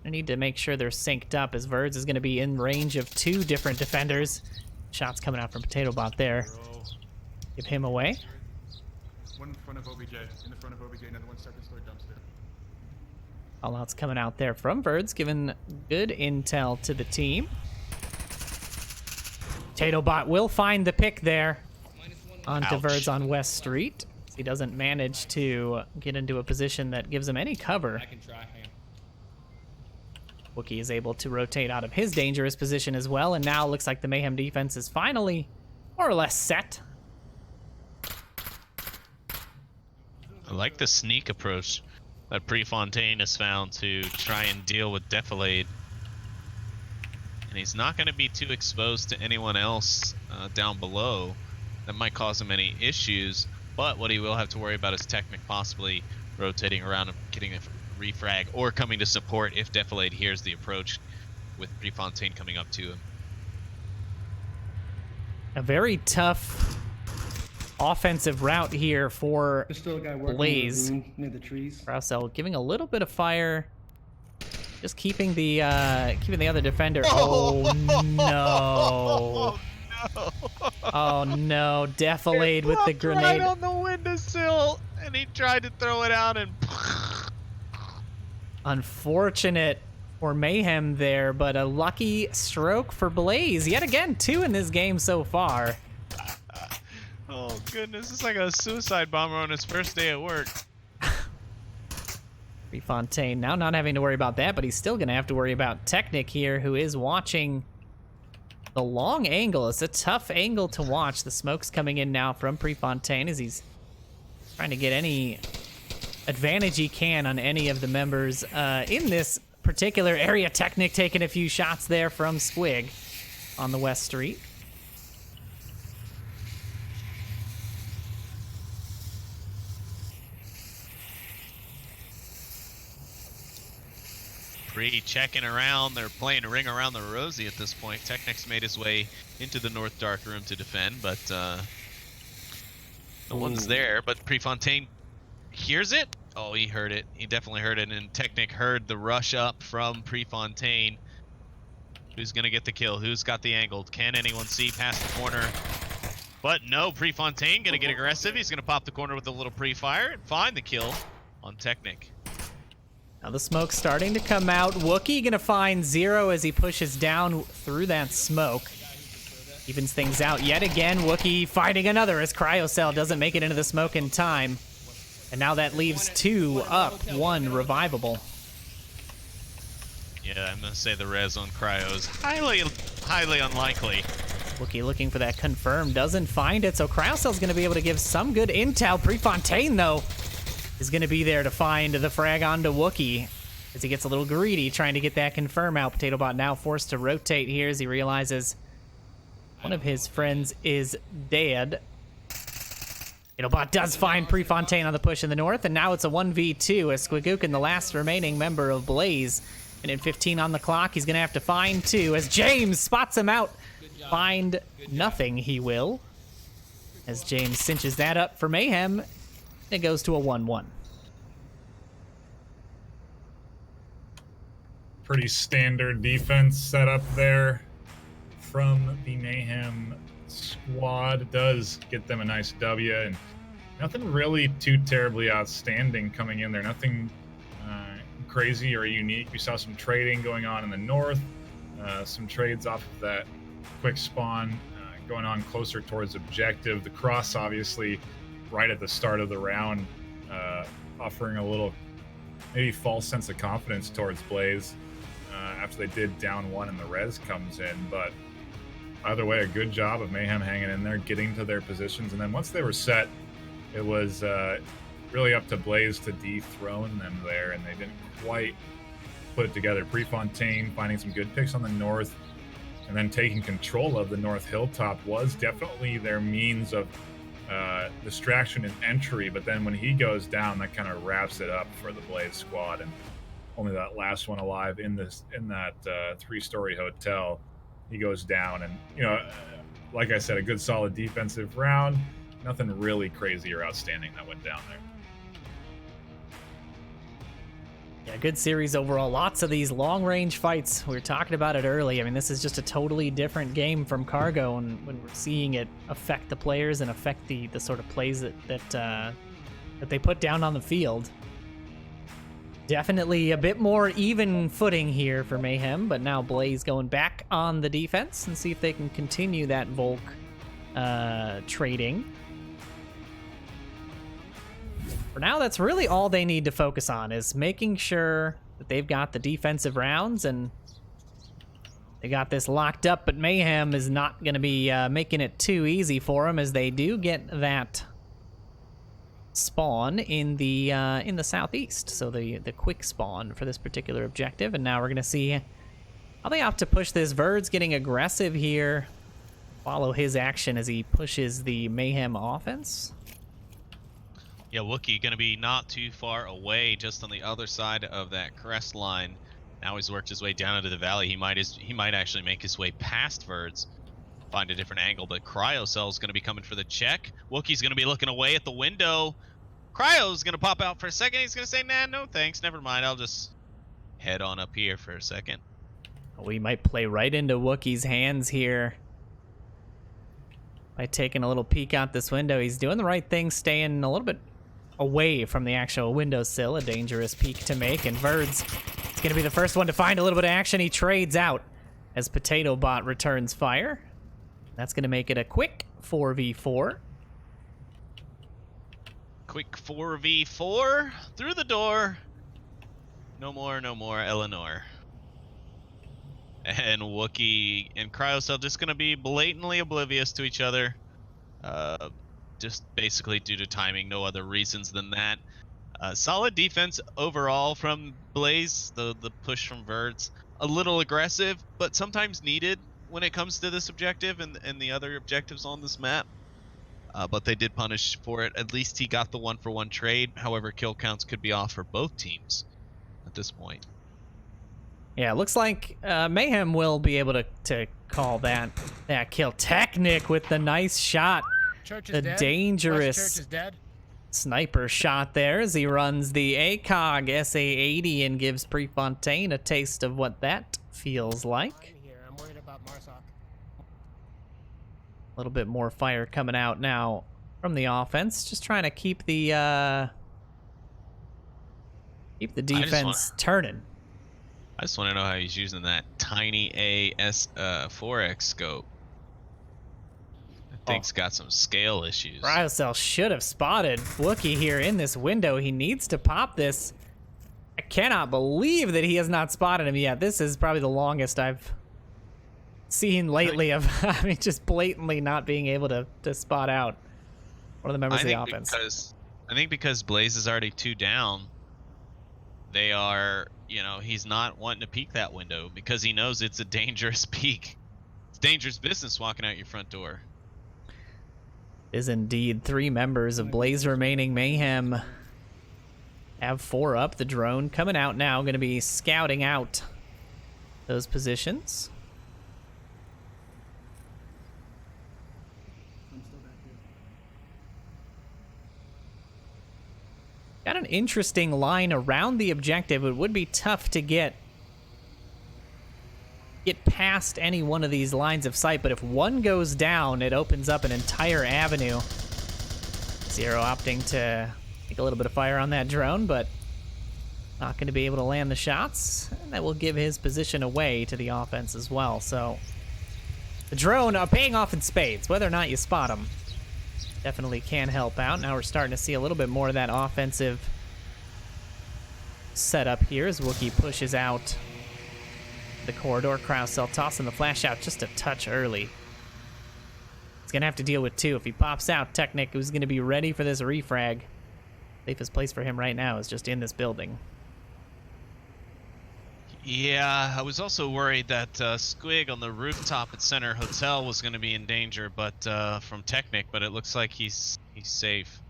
S1: They need to make sure they're synced up, as Verds is going to be in range of 2 different defenders. Shots coming out from Potato Bot there. Give him away.
S5: One in front of OBJ, in the front of OBJ, another one second story dumpster.
S1: All outs coming out there from Verds, giving good intel to the team. Potato Bot will find the pick there onto Verds on West Street. He doesn't manage to get into a position that gives him any cover.
S4: I can try. Hang on.
S1: Wookie is able to rotate out of his dangerous position as well, and now looks like the Mayhem defense is finally more or less set.
S2: I like the sneak approach that Prefontaine has found to try and deal with Defilade. And he's not going to be too exposed to anyone else down below that might cause him any issues, but what he will have to worry about is Technic possibly rotating around and getting a refrag, or coming to support if Defilade hears the approach with Prefontaine coming up to him.
S1: A very tough offensive route here for
S6: There's still a guy working
S1: Blaze.
S6: in the room near the trees.
S1: Rousel giving a little bit of fire, just keeping the other defender. Oh no! Oh no! Defilade with the grenade.
S2: Right on the windowsill, and he tried to throw it out, and
S1: Unfortunate for Mayhem there, but a lucky stroke for Blaze. Yet again, 2 in this game so far.
S2: oh goodness, it's like a suicide bomber on his first day at work.
S1: Prefontaine now not having to worry about that, but he's still going to have to worry about Technic here, who is watching the long angle. It's a tough angle to watch. The smoke's coming in now from Prefontaine as he's trying to get any advantage he can on any of the members in this particular area. Technic taking a few shots there from Squig on the West Street.
S2: Checking around, they're playing a ring around the rosy at this point. Technic's made his way into the north dark room to defend, but no one's there. But Prefontaine hears it. Oh, he heard it. He definitely heard it, and Technic heard the rush up from Prefontaine. Who's gonna get the kill? Who's got the angle? Can anyone see past the corner? But no, Prefontaine gonna get aggressive. He's gonna pop the corner with a little pre-fire and find the kill on Technic.
S1: Now the smoke's starting to come out. Wookie gonna find Zero as he pushes down through that smoke. Evens things out yet again. Wookie finding another as Cryocell doesn't make it into the smoke in time. And now that leaves 2 up, 1 revivable.
S2: Yeah, I'm gonna say the res on Cryo is highly unlikely.
S1: Wookie looking for that confirm, doesn't find it, so Cryocell's gonna be able to give some good intel. Prefontaine though is going to be there to find the frag onto Wookiee as he gets a little greedy trying to get that confirm out. PotatoBot now forced to rotate here as he realizes one of his friends is dead. PotatoBot does find Prefontaine on the push in the north, and now it's a 1v2 as Squigookin, the last remaining member of Blaze. Minute 15 on the clock. He's going to have to find 2 as James spots him out. Find nothing, he will. As James cinches that up for Mayhem, it goes to a 1-1.
S3: Pretty standard defense setup there from the Mayhem squad. Does get them a nice W, and nothing really too terribly outstanding coming in there. Nothing crazy or unique. We saw some trading going on in the north, some trades off of that quick spawn going on closer towards objective. The cross, obviously, right at the start of the round, offering a little maybe false sense of confidence towards Blaze after they did down 1 and the res comes in. But either way, a good job of Mayhem hanging in there, getting to their positions, and then once they were set, it was really up to Blaze to dethrone them there, and they didn't quite put it together. Prefontaine finding some good picks on the north, and then taking control of the north hilltop was definitely their means of distraction and entry, but then when he goes down, that kind of wraps it up for the Blaze squad, and only that last one alive in that 3-story hotel. He goes down, and like I said, a good solid defensive round. Nothing really crazy or outstanding that went down there.
S1: Yeah, good series overall. Lots of these long-range fights. We were talking about it early. I mean, this is just a totally different game from Cargo, and when we're seeing it affect the players and affect the sort of plays that they put down on the field. Definitely a bit more even footing here for Mayhem, but now Blaze going back on the defense and see if they can continue that Volk trading. For now, that's really all they need to focus on, is making sure that they've got the defensive rounds and they got this locked up, but Mayhem is not going to be making it too easy for them, as they do get that spawn in the southeast, so the quick spawn for this particular objective. And now we're going to see how they opt to push this. Verd's getting aggressive here. Follow his action as he pushes the Mayhem offense.
S2: Yeah, Wookiee going to be not too far away, just on the other side of that crest line. Now he's worked his way down into the valley. He might actually make his way past Verds, find a different angle, but Cryocell's going to be coming for the check. Wookiee's going to be looking away at the window. Cryo's going to pop out for a second. He's going to say, nah, no thanks, never mind. I'll just head on up here for a second.
S1: We might play right into Wookiee's hands here by taking a little peek out this window. He's doing the right thing, staying a little bit away from the actual windowsill. A dangerous peek to make, and Verd's is going to be the first one to find a little bit of action. He trades out as PotatoBot returns fire. That's going to make it a quick 4v4.
S2: Quick 4v4 through the door. No more Eleanor. And Wookiee and Cryocell just going to be blatantly oblivious to each other. Just basically due to timing, no other reasons than that. Solid defense overall from Blaze. The push from Verds, a little aggressive, but sometimes needed when it comes to this objective and the other objectives on this map. But they did punish for it. At least he got the 1-for-1 trade. However, kill counts could be off for both teams at this point.
S1: Yeah, it looks like Mayhem will be able to call that kill. Technic with the nice shot.
S6: Church is
S1: The
S6: dead.
S1: dangerous
S6: West Church is dead.
S1: sniper shot there as he runs the ACOG SA-80 and gives Prefontaine a taste of what that feels like.
S6: I'm here. I'm worried about Marsoc.
S1: A little bit more fire coming out now from the offense, just trying to keep the defense turning.
S2: I just want to know how he's using that tiny AS4X scope. That thing's got some scale issues.
S1: Cryocell should have spotted Wookiee here in this window. He needs to pop this. I cannot believe that he has not spotted him yet. This is probably the longest I've seen lately of just blatantly not being able to spot out one of the members of the offense.
S2: Because I think because Blaze is already 2 down, they are, you know, he's not wanting to peek that window because he knows it's a dangerous peek. It's dangerous business walking out your front door.
S1: Is indeed 3 members of Blaze remaining. Mayhem have 4 up. The drone coming out now, going to be scouting out those positions. Got an interesting line around the objective. It would be tough to get past any one of these lines of sight, but if one goes down, it opens up an entire avenue. Zero opting to take a little bit of fire on that drone, but not going to be able to land the shots. And that will give his position away to the offense as well. So the drone paying off in spades, whether or not you spot them. Definitely can help out. Now we're starting to see a little bit more of that offensive setup here as Wookiee pushes out the corridor. Cryocell tossing the flash out just a touch early. He's going to have to deal with 2. If he pops out, Technic, who's going to be ready for this refrag. Safest place for him right now is just in this building.
S2: Yeah, I was also worried that Squig on the rooftop at Center Hotel was going to be in danger, but from Technic, but it looks like he's safe.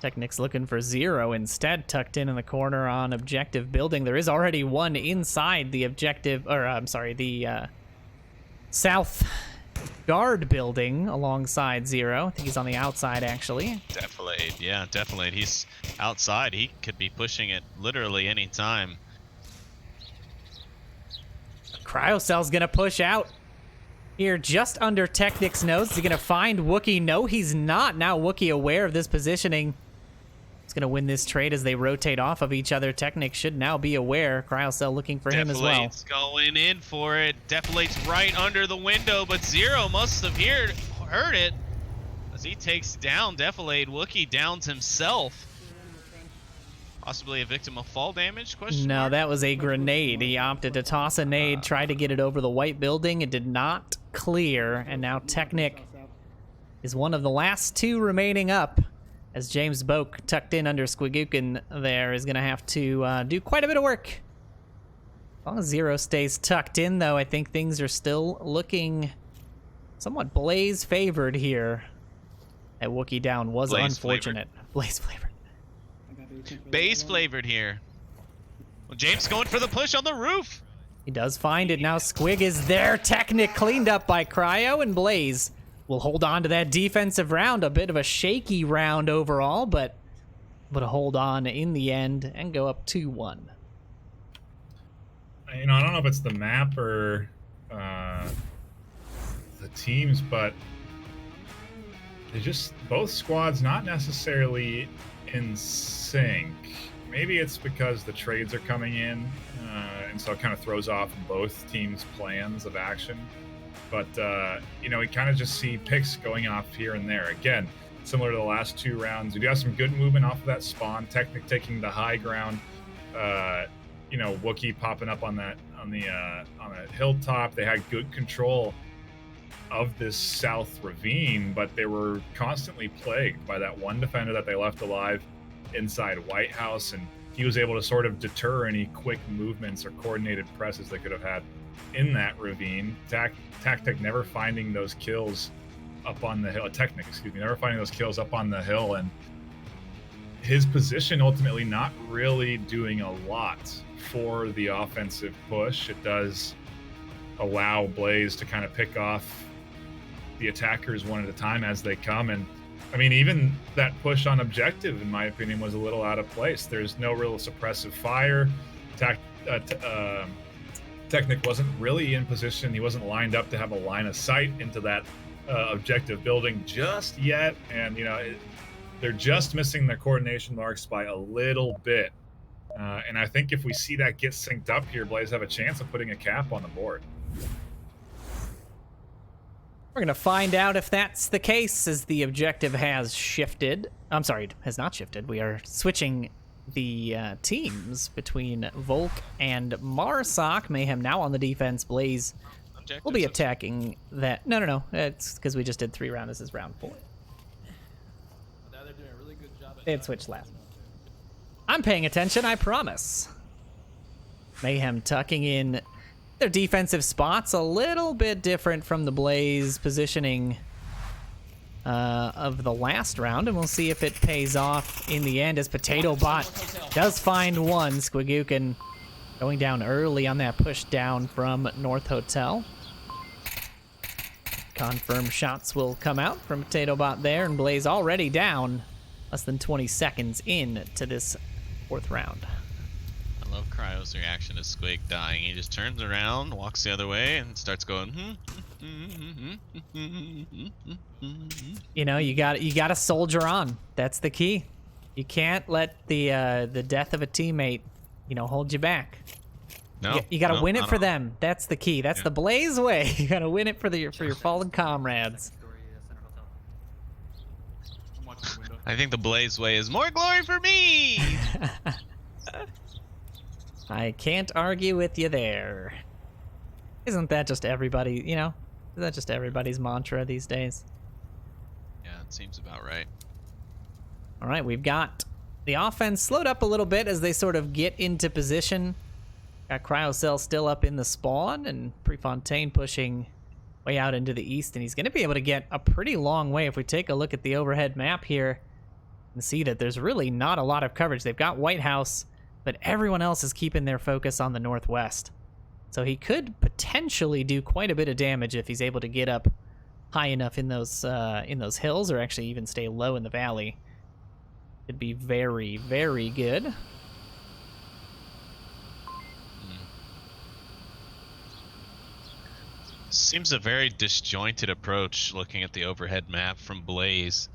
S1: Technic's looking for Zero instead, tucked in the corner on objective building. There is already one inside the objective, or I'm sorry, the south guard building alongside Zero. I think he's on the outside, actually.
S2: Defilade, yeah, Defilade. He's outside. He could be pushing it literally any time.
S1: Cryocell's gonna push out here just under Technic's nose. Is he gonna find Wookiee? No, he's not. Now Wookiee aware of this positioning. He's gonna win this trade as they rotate off of each other. Technic should now be aware. Cryocell looking for him as well.
S2: Defilade's going in for it. Defilade's right under the window, but Zero must have heard it as he takes down Defilade. Wookiee downs himself. Possibly a victim of fall damage?
S1: No, that was a grenade. He opted to toss a nade, tried to get it over the white building. It did not clear, and now Technic is one of the last 2 remaining up, as James Boak, tucked in under Squigukin there, is going to have to do quite a bit of work. As long as Zero stays tucked in, though, I think things are still looking somewhat Blaze favored here. That Wookiee down was
S2: Blaze
S1: unfortunate.
S2: Flavored.
S1: Blaze flavored.
S2: Base flavored here. Well, James going for the push on the roof.
S1: He does find it now. Squig is there. Technic cleaned up by Cryo, and Blaze will hold on to that defensive round. A bit of a shaky round overall, but a hold on in the end and go up 2-1.
S3: You know, I don't know if it's the map or the teams, but they just, both squads not necessarily in sync. Maybe it's because the trades are coming in, and so it kind of throws off both teams' plans of action. But, you know, we kind of just see picks going off here and there. Again, similar to the last 2 rounds, we do have some good movement off of that spawn. Technic taking the high ground. You know, Wookiee popping up on the hilltop. They had good control of this south ravine, but they were constantly plagued by that one defender that they left alive inside White House, and he was able to sort of deter any quick movements or coordinated presses they could have had in that ravine. Tactic never finding those kills up on the hill. Technic, excuse me, never finding those kills up on the hill, and his position ultimately not really doing a lot for the offensive push. It does allow Blaze to kind of pick off the attackers one at a time as they come. And I mean, even that push on objective, in my opinion, was a little out of place. There's no real suppressive fire. Technic wasn't really in position. He wasn't lined up to have a line of sight into that objective building just yet. And, you know, they're just missing their coordination marks by a little bit. And I think if we see that get synced up here, Blaze have a chance of putting a cap on the board.
S1: We're going to find out if that's the case, as the objective has shifted. I'm sorry, has not shifted. We are switching the teams between Volk and Marsoc. Mayhem now on the defense. Blaze will be attacking that. No. It's because we just did 3 rounds. This is round 4.
S4: they're doing a really good job at
S1: They had switched last. I'm paying attention, I promise. Mayhem tucking in their defensive spots, a little bit different from the Blaze positioning of the last round, and we'll see if it pays off in the end as Potato Bot does find one. Squigookin going down early on that push down from North Hotel. Confirmed shots will come out from Potato Bot there, and Blaze already down less than 20 seconds in to this 4th round.
S2: I love Cryo's reaction to Squig dying. He just turns around, walks the other way, and starts going.
S1: You know, you got to soldier on. That's the key. You can't let the death of a teammate, you know, hold you back.
S2: No,
S1: you got to win it for
S2: don't.
S1: them. That's the key. That's the Blaze way. You got to win it for your fallen comrades.
S5: I'm watching the window.
S2: I think the Blaze way is more glory for me.
S1: I can't argue with you there. Isn't that just everybody, you know? Is that just everybody's mantra these days?
S2: Yeah, it seems about right.
S1: All right, we've got the offense slowed up a little bit as they sort of get into position. Got Cryocell still up in the spawn, and Prefontaine pushing way out into the east, and he's going to be able to get a pretty long way. If we take a look at the overhead map here and see that there's really not a lot of coverage. They've got White House, but everyone else is keeping their focus on the northwest. So he could potentially do quite a bit of damage if he's able to get up high enough in those hills, or actually even stay low in the valley. It'd be very, very good.
S2: Seems a very disjointed approach looking at the overhead map from Blaze.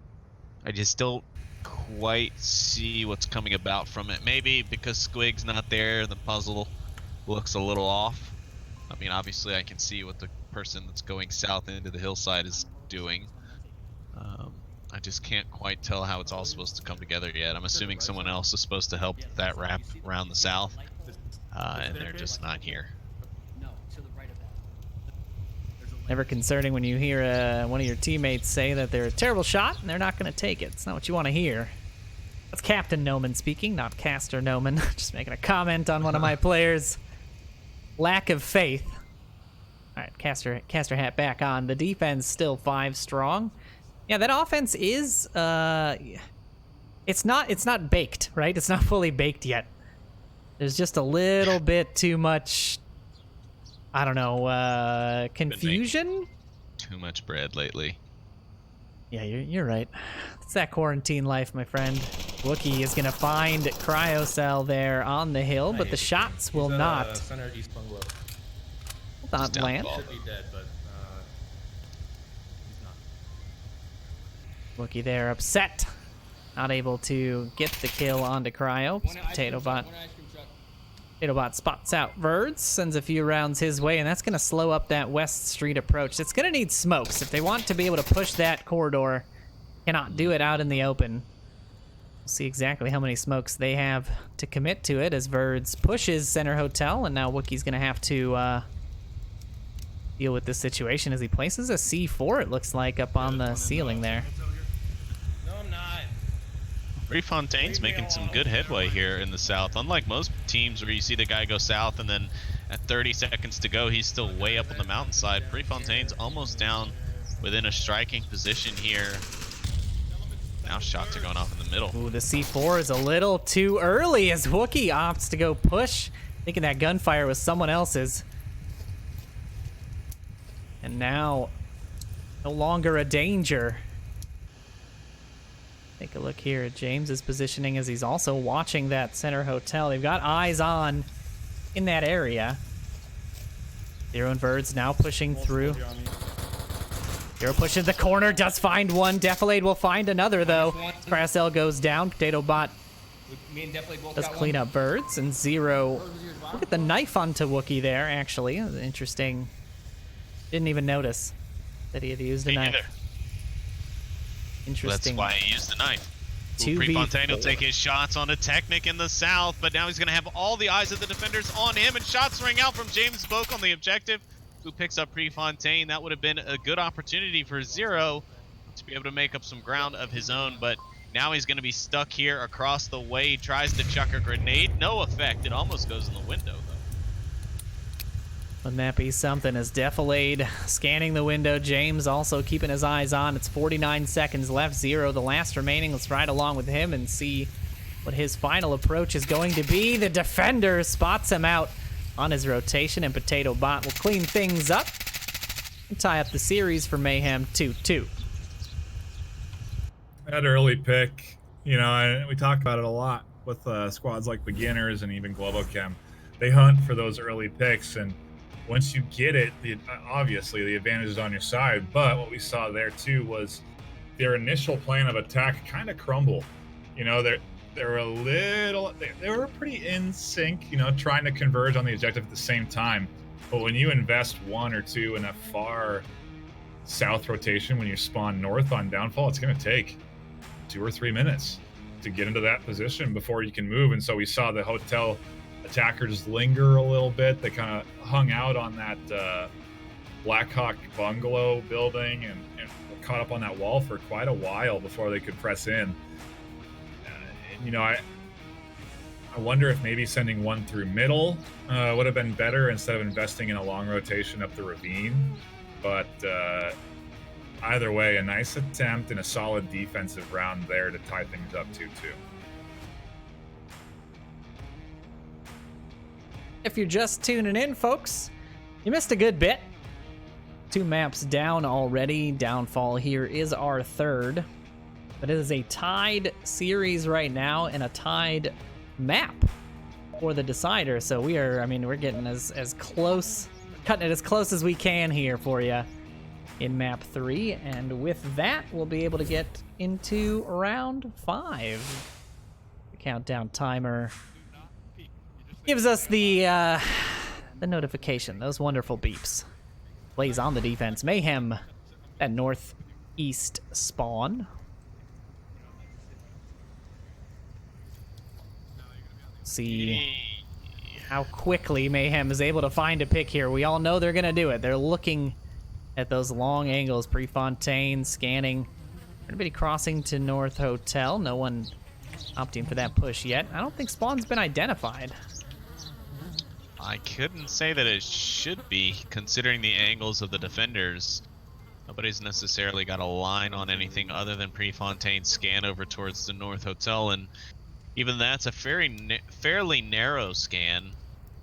S2: I just don't quite see what's coming about from it. Maybe because Squig's not there, the puzzle looks a little off. I mean, obviously I can see what the person that's going south into the hillside is doing. I just can't quite tell how it's all supposed to come together yet. I'm assuming someone else is supposed to help that wrap around the south, and they're just not here.
S1: Never concerning when you hear one of your teammates say that they're a terrible shot and they're not going to take it. It's not what you want to hear. That's Captain Noman speaking, not Caster Noman. Just making a comment on one of my players' lack of faith. All right, Caster hat back on. The defense still 5 strong. Yeah, that offense is it's not baked, right? It's not fully baked yet. There's just a little bit too much, I don't know, confusion?
S2: Too much bread lately.
S1: Yeah, you're right. It's that quarantine life, my friend. Wookie is going to find Cryocell there on the hill, but the shots will not.
S4: Center east bungalow.
S1: Not land.
S4: Should be dead, but he's not.
S1: Wookie there upset. Not able to get the kill onto Cryo. Potato Bot. Potato Bot spots out Verds, sends a few rounds his way, and that's going to slow up that West Street approach. It's going to need smokes if they want to be able to push that corridor. Cannot do it out in the open. We'll see exactly how many smokes they have to commit to it as Verds pushes Center Hotel, and now Wookie's going to have to deal with this situation as he places a C4, it looks like, up on the ceiling there.
S4: No, I'm not.
S2: Prefontaine's making some good headway here in the south. Unlike most teams where you see the guy go south and then at 30 seconds to go, he's still way up on the mountainside. Prefontaine's almost down within a striking position here. Now shots are going off in the middle.
S1: Ooh, the C4 is a little too early as Wookie opts to go push, thinking that gunfire was someone else's. And now, no longer a danger. Take a look here at James's positioning as he's also watching that Center Hotel. They've got eyes on in that area. Zero and Birds now pushing through. Zero pushing the corner, does find one. Defilade will find another though. Cryocell goes down. Potato Bot does clean up Birds, and Zero. Look at the knife onto Wookie there, actually. Interesting. Didn't even notice that he had used a knife. Interesting.
S2: That's why he used the knife.
S1: 2v4.
S2: Prefontaine will take his shots on a Technic in the south, but now he's going to have all the eyes of the defenders on him, and shots ring out from James Boak on the objective, who picks up Prefontaine. That would have been a good opportunity for Zero to be able to make up some ground of his own, but Now he's going to be stuck here across the way. He tries to chuck a grenade. No effect. It almost goes in the window, though.
S1: Wouldn't that be something? As Defilade scanning the window, James also keeping his eyes on. It's 49 seconds left, 0 the last remaining. Let's ride along with him and see what his final approach is going to be. The defender spots him out on his rotation, and Potato Bot will clean things up and tie up the series for Mayhem 2-2.
S3: That early pick, you know, and we talk about it a lot with squads like Beginners and even Globochem. They hunt for those early picks, and once you get it, obviously the advantage is on your side. But what we saw there too was their initial plan of attack kind of crumble. You know, they're a little, they were pretty in sync, you know, trying to converge on the objective at the same time. But when you invest 1 or 2 in a far south rotation, when you spawn north on downfall, it's going to take 2 or 3 minutes to get into that position before you can move. And so we saw the hotel attackers linger a little bit. They kind of hung out on that Blackhawk bungalow building and were caught up on that wall for quite a while before they could press in. You know, I wonder if maybe sending one through middle would have been better instead of investing in a long rotation up the ravine. But either way, a nice attempt and a solid defensive round there to tie things up 2-2.
S1: If you're just tuning in, folks, you missed a good bit. 2 maps down already. Downfall here is our 3rd. But it is a tied series right now and a tied map for the decider. So we are, I mean, we're getting as close, cutting it as close as we can here for you in map 3. And with that, we'll be able to get into round 5. The countdown timer gives us the notification, those wonderful beeps. Blaze on the defense. Mayhem at northeast spawn. See how quickly Mayhem is able to find a pick here. We all know they're gonna do it. They're looking at those long angles. Prefontaine scanning. Everybody crossing to North Hotel. No one opting for that push yet. I don't think spawn's been identified.
S2: I couldn't say that it should be, considering the angles of the defenders. Nobody's necessarily got a line on anything other than Prefontaine's scan over towards the North Hotel, and even that's a fairly narrow scan.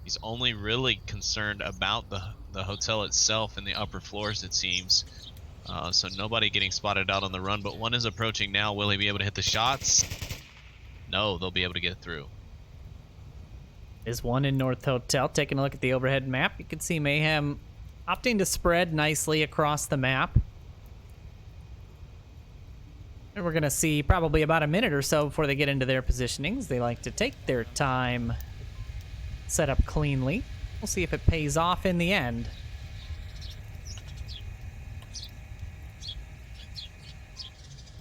S2: He's only really concerned about the hotel itself and the upper floors, it seems. So nobody getting spotted out on the run, but one is approaching now. Will he be able to hit the shots? No, they'll be able to get through.
S1: Is one in North Hotel. Taking a look at the overhead map, you can see Mayhem opting to spread nicely across the map. And we're going to see probably about a minute or so before they get into their positionings. They like to take their time, set up cleanly. We'll see if it pays off in the end.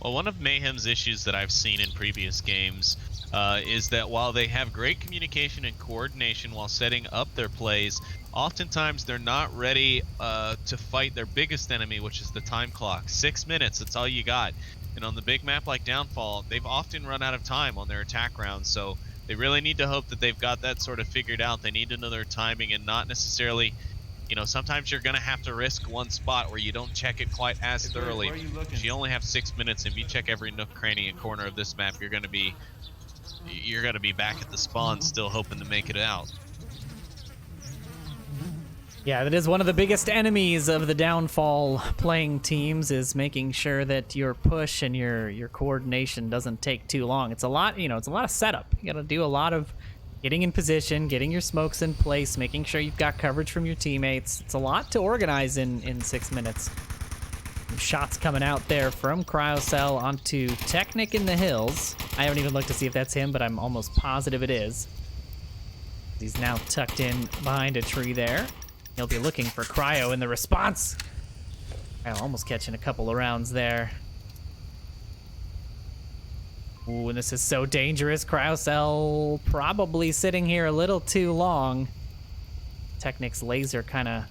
S2: Well, one of Mayhem's issues that I've seen in previous games is that while they have great communication and coordination while setting up their plays, oftentimes they're not ready to fight their biggest enemy, which is the time clock. 6 minutes, that's all you got. And on the big map like Downfall, they've often run out of time on their attack rounds, so they really need to hope that they've got that sort of figured out. They need to know their timing and not necessarily, you know, sometimes you're going to have to risk one spot where you don't check it quite as thoroughly.
S5: Where are you looking?
S2: You only have 6 minutes, and if you check every nook, cranny, and corner of this map, you're going to be back at the spawn still hoping to make it out.
S1: Yeah, that is one of the biggest enemies of the Downfall playing teams, is making sure that your push and your coordination doesn't take too long. It's a lot, you know, it's a lot of setup. You got to do a lot of getting in position, getting your smokes in place, making sure you've got coverage from your teammates. It's a lot to organize in 6 minutes. Some shots coming out there from Cryocell onto Technic in the hills. I haven't even looked to see if that's him, but I'm almost positive it is. He's now tucked in behind a tree there. He'll be looking for Cryo in the response. Almost catching a couple of rounds there. Ooh, and this is so dangerous. Cryocell probably sitting here a little too long. Technic's laser kind of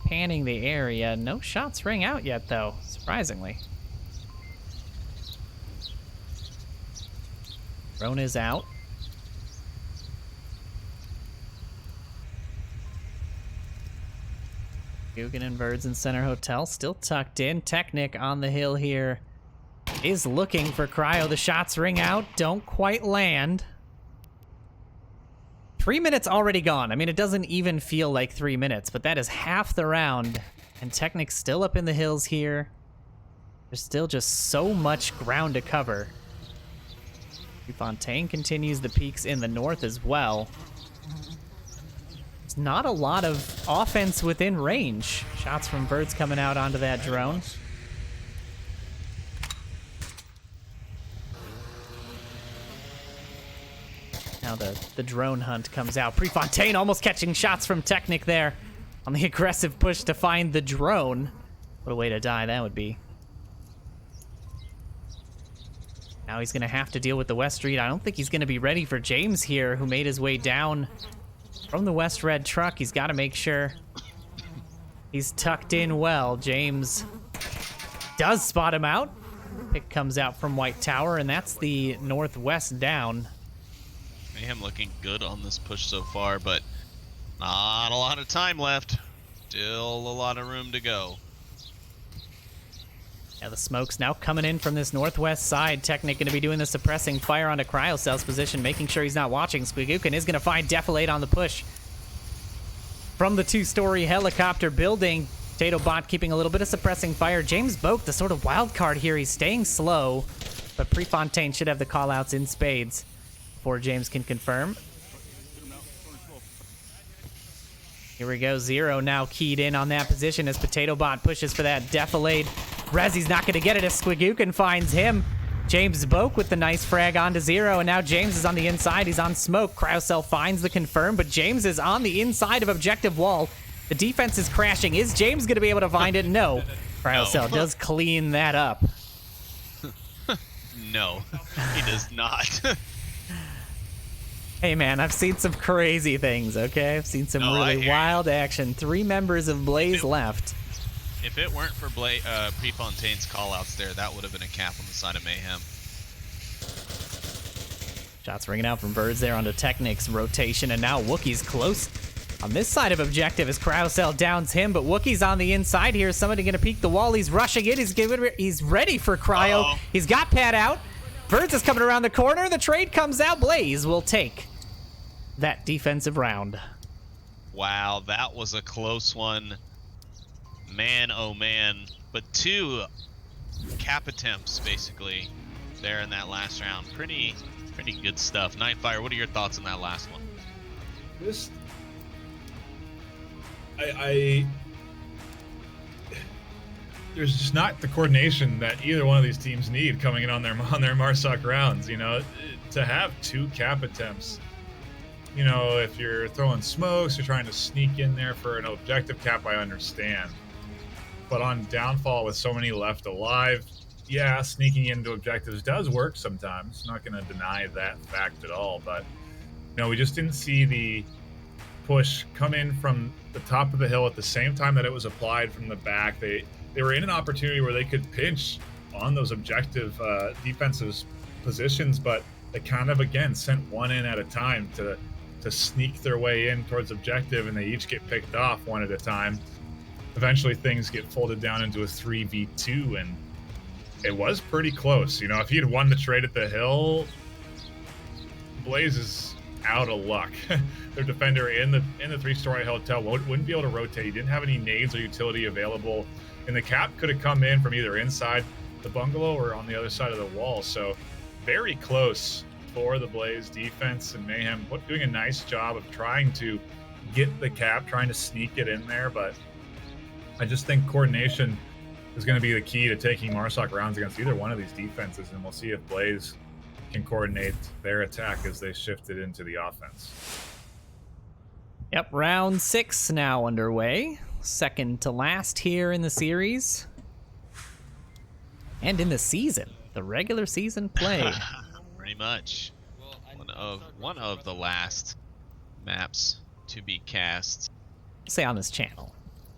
S1: panning the area. No shots ring out yet, though, surprisingly. Drone is out. Guggen and Birds in Center Hotel, still tucked in. Technic on the hill here is looking for Cryo. The shots ring out, don't quite land. 3 minutes already gone. I mean, it doesn't even feel like 3 minutes, but that is half the round. And Technic's still up in the hills here. There's still just so much ground to cover. Fontaine continues the peaks in the north as well. There's not a lot of offense within range. Shots from Birds coming out onto that drone. Now the drone hunt comes out. Prefontaine almost catching shots from Technic there on the aggressive push to find the drone. What a way to die that would be. Now he's going to have to deal with the West Street. I don't think he's going to be ready for James here, who made his way down from the West Red truck. He's got to make sure he's tucked in well. James does spot him out. Pick comes out from White Tower, and that's the Northwest down.
S2: Mayhem looking good on this push so far, but not a lot of time left. Still a lot of room to go.
S1: Yeah, the smoke's now coming in from this northwest side. Technic going to be doing the suppressing fire onto Cryocel's position, making sure he's not watching. Squigookin is going to find Defilade on the push from the two-story helicopter building. Potato Bot keeping a little bit of suppressing fire. James Boak, the sort of wild card here. He's staying slow, but Prefontaine should have the call-outs in spades before James can confirm. Here we go. Zero now keyed in on that position as Potato Bot pushes for that Defilade. Rezzy's not going to get it as Squigookin finds him. James Boak with the nice frag onto Zero, and now James is on the inside. He's on smoke. Cryocell finds the confirm, but James is on the inside of objective wall. The defense is crashing. Is James going to be able to find it? No. Cryocell does clean that up.
S2: No, he does not.
S1: Hey, man, I've seen some crazy things, okay? I've seen some really wild action. 3 members of Blaze left.
S2: If it weren't for Prefontaine's callouts there, that would have been a cap on the side of Mayhem.
S1: Shots ringing out from Birds there onto Technic's rotation, and now Wookiee's close on this side of objective as Cryocell downs him, but Wookiee's on the inside here. Somebody going to peek the wall. He's rushing it. He's ready for Cryo. He's got Pat out. Birds is coming around the corner. The trade comes out. Blaze will take that defensive round.
S2: Wow, that was a close one. Man, oh man. But 2 cap attempts, basically, there in that last round. Pretty good stuff. NightFiree, what are your thoughts on that last one?
S3: There's just not the coordination that either one of these teams need coming in on their Marsoc rounds. You know, to have 2 cap attempts. You know, if you're throwing smokes, you're trying to sneak in there for an objective cap, I understand. But on downfall with so many left alive, yeah, sneaking into objectives does work sometimes. Not going to deny that fact at all. But, you know, we just didn't see the push come in from the top of the hill at the same time that it was applied from the back. They were in an opportunity where they could pinch on those objective defensive positions, but they kind of, again, sent one in at a time to sneak their way in towards objective, and they each get picked off one at a time. Eventually things get folded down into a 3v2, and it was pretty close. You know, if he had won the trade at the hill, Blaze is out of luck. Their defender in the 3-story hotel wouldn't be able to rotate. He didn't have any nades or utility available, and the cap could have come in from either inside the bungalow or on the other side of the wall. So very close for the Blaze defense, and Mayhem doing a nice job of trying to get the cap, trying to sneak it in there. But I just think coordination is going to be the key to taking Marsoc rounds against either one of these defenses, and we'll see if Blaze can coordinate their attack as they shift it into the offense.
S1: Yep, round 6 now underway. Second to last here in the series. And in the season, the regular season play.
S2: Pretty much. One of the last maps to be cast.
S1: Say on this channel.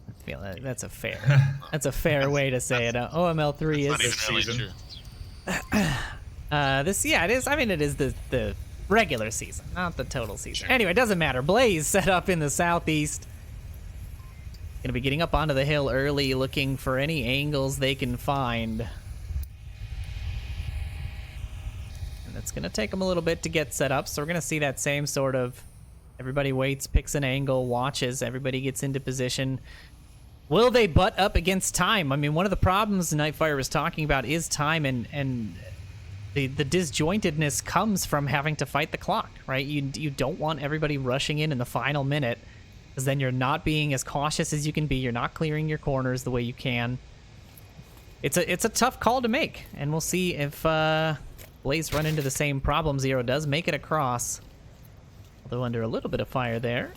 S1: I feel that's a fair way to say it. OML3 is
S2: not even really true.
S1: Yeah, it is. I mean, it is the regular season, not the total season. Anyway, it doesn't matter. Blaze set up in the southeast. Gonna be getting up onto the hill early, looking for any angles they can find. And it's gonna take them a little bit to get set up, so we're gonna see that same sort of everybody waits, picks an angle, watches, everybody gets into position. Will they butt up against time? I mean, one of the problems NightFiree was talking about is time, and the disjointedness comes from having to fight the clock, right? You don't want everybody rushing in the final minute, because then you're not being as cautious as you can be. You're not clearing your corners the way you can. It's a tough call to make, and we'll see if Blaze run into the same problem. Zero does make it across, although under a little bit of fire there.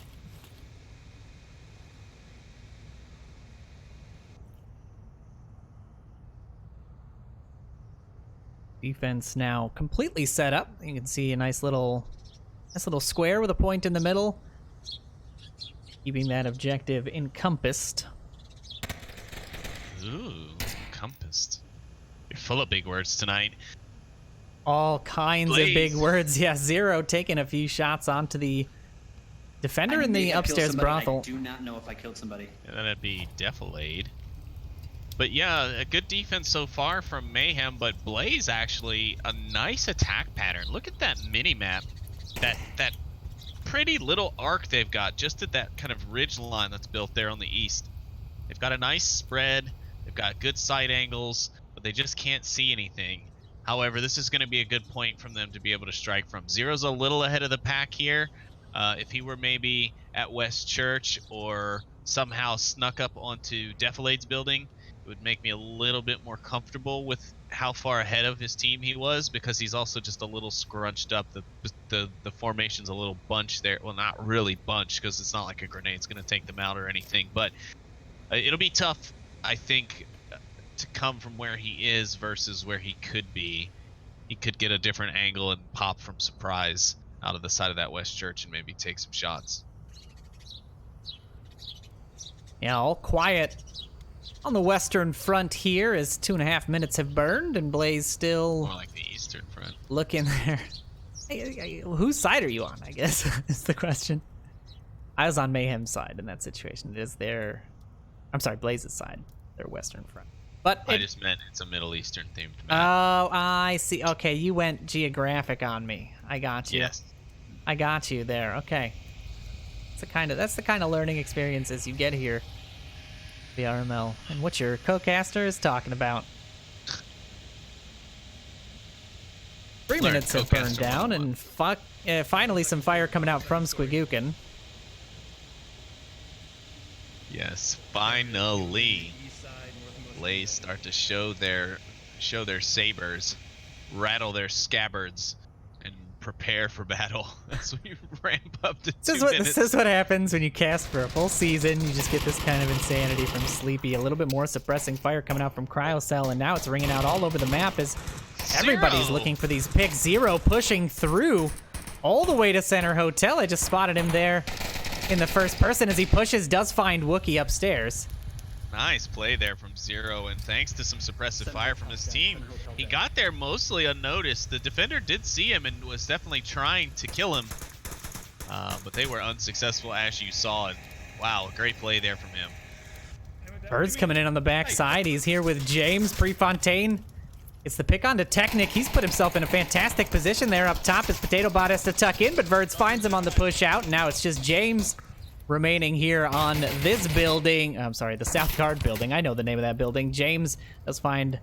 S1: Defense now completely set up. You can see a nice little square with a point in the middle, keeping that objective encompassed.
S2: Ooh, encompassed. You're full of big words tonight.
S1: All kinds
S2: Blaze.
S1: of big words. Yeah, Zero taking a few shots onto the defender in the upstairs brothel.
S6: I do not know if I killed somebody.
S2: And then it'd be Defilade. But yeah, a good defense so far from Mayhem, but Blaze actually a nice attack pattern. Look at that mini-map. That pretty little arc they've got just at that kind of ridge line that's built there on the east. They've got a nice spread, they've got good sight angles, but they just can't see anything. However, this is going to be a good point from them to be able to strike from. Zero's a little ahead of the pack here. If he were maybe at West Church or somehow snuck up onto Defilade's building, it would make me a little bit more comfortable with how far ahead of his team he was, because he's also just a little scrunched up. The formation's a little bunched there. Well, not really bunched, because it's not like a grenade's going to take them out or anything, but it'll be tough, I think, to come from where he is versus where he could be. He could get a different angle and pop from surprise out of the side of that West Church and maybe take some shots.
S1: Yeah, all quiet on the western front here as 2.5 minutes have burned, and Blaze still
S2: More like the eastern front.
S1: looking there. Whose side are you on, I guess, is the question. I was on Mayhem's side in that situation. It is their... I'm sorry, Blaze's side, their western front. But
S2: I just meant it's a Middle Eastern themed map.
S1: Oh, I see. Okay, you went geographic on me. I got you.
S2: Yes.
S1: I got you there. Okay. That's the kind of learning experiences you get here. VRML. And what your co-caster is talking about. 3 minutes have burned down, and finally some fire coming out from Squigookin.
S2: Yes, finally. Blaze start to show their sabers, rattle their scabbards, and prepare for battle as we ramp up to 2 minutes.
S1: This is what happens when you cast for a full season. You just get this kind of insanity from Sleepy. A little bit more suppressing fire coming out from Cryocell, and now it's ringing out all over the map as everybody's looking for these picks. Zero pushing through all the way to Center Hotel. I just spotted him there in the first person as he pushes, does find Wookie upstairs.
S2: Nice play there from Zero, and thanks to some suppressive fire from his team, he got there mostly unnoticed. The defender did see him and was definitely trying to kill him, but they were unsuccessful, as you saw. And wow, great play there from him.
S1: Bird's coming in on the backside. He's here with James Prefontaine. It's the pick onto Technic. He's put himself in a fantastic position there up top as Potato Bot has to tuck in, but Verds finds him on the push out. Now it's just James remaining here on this building. I'm sorry, the South Guard building. I know the name of that building. James does find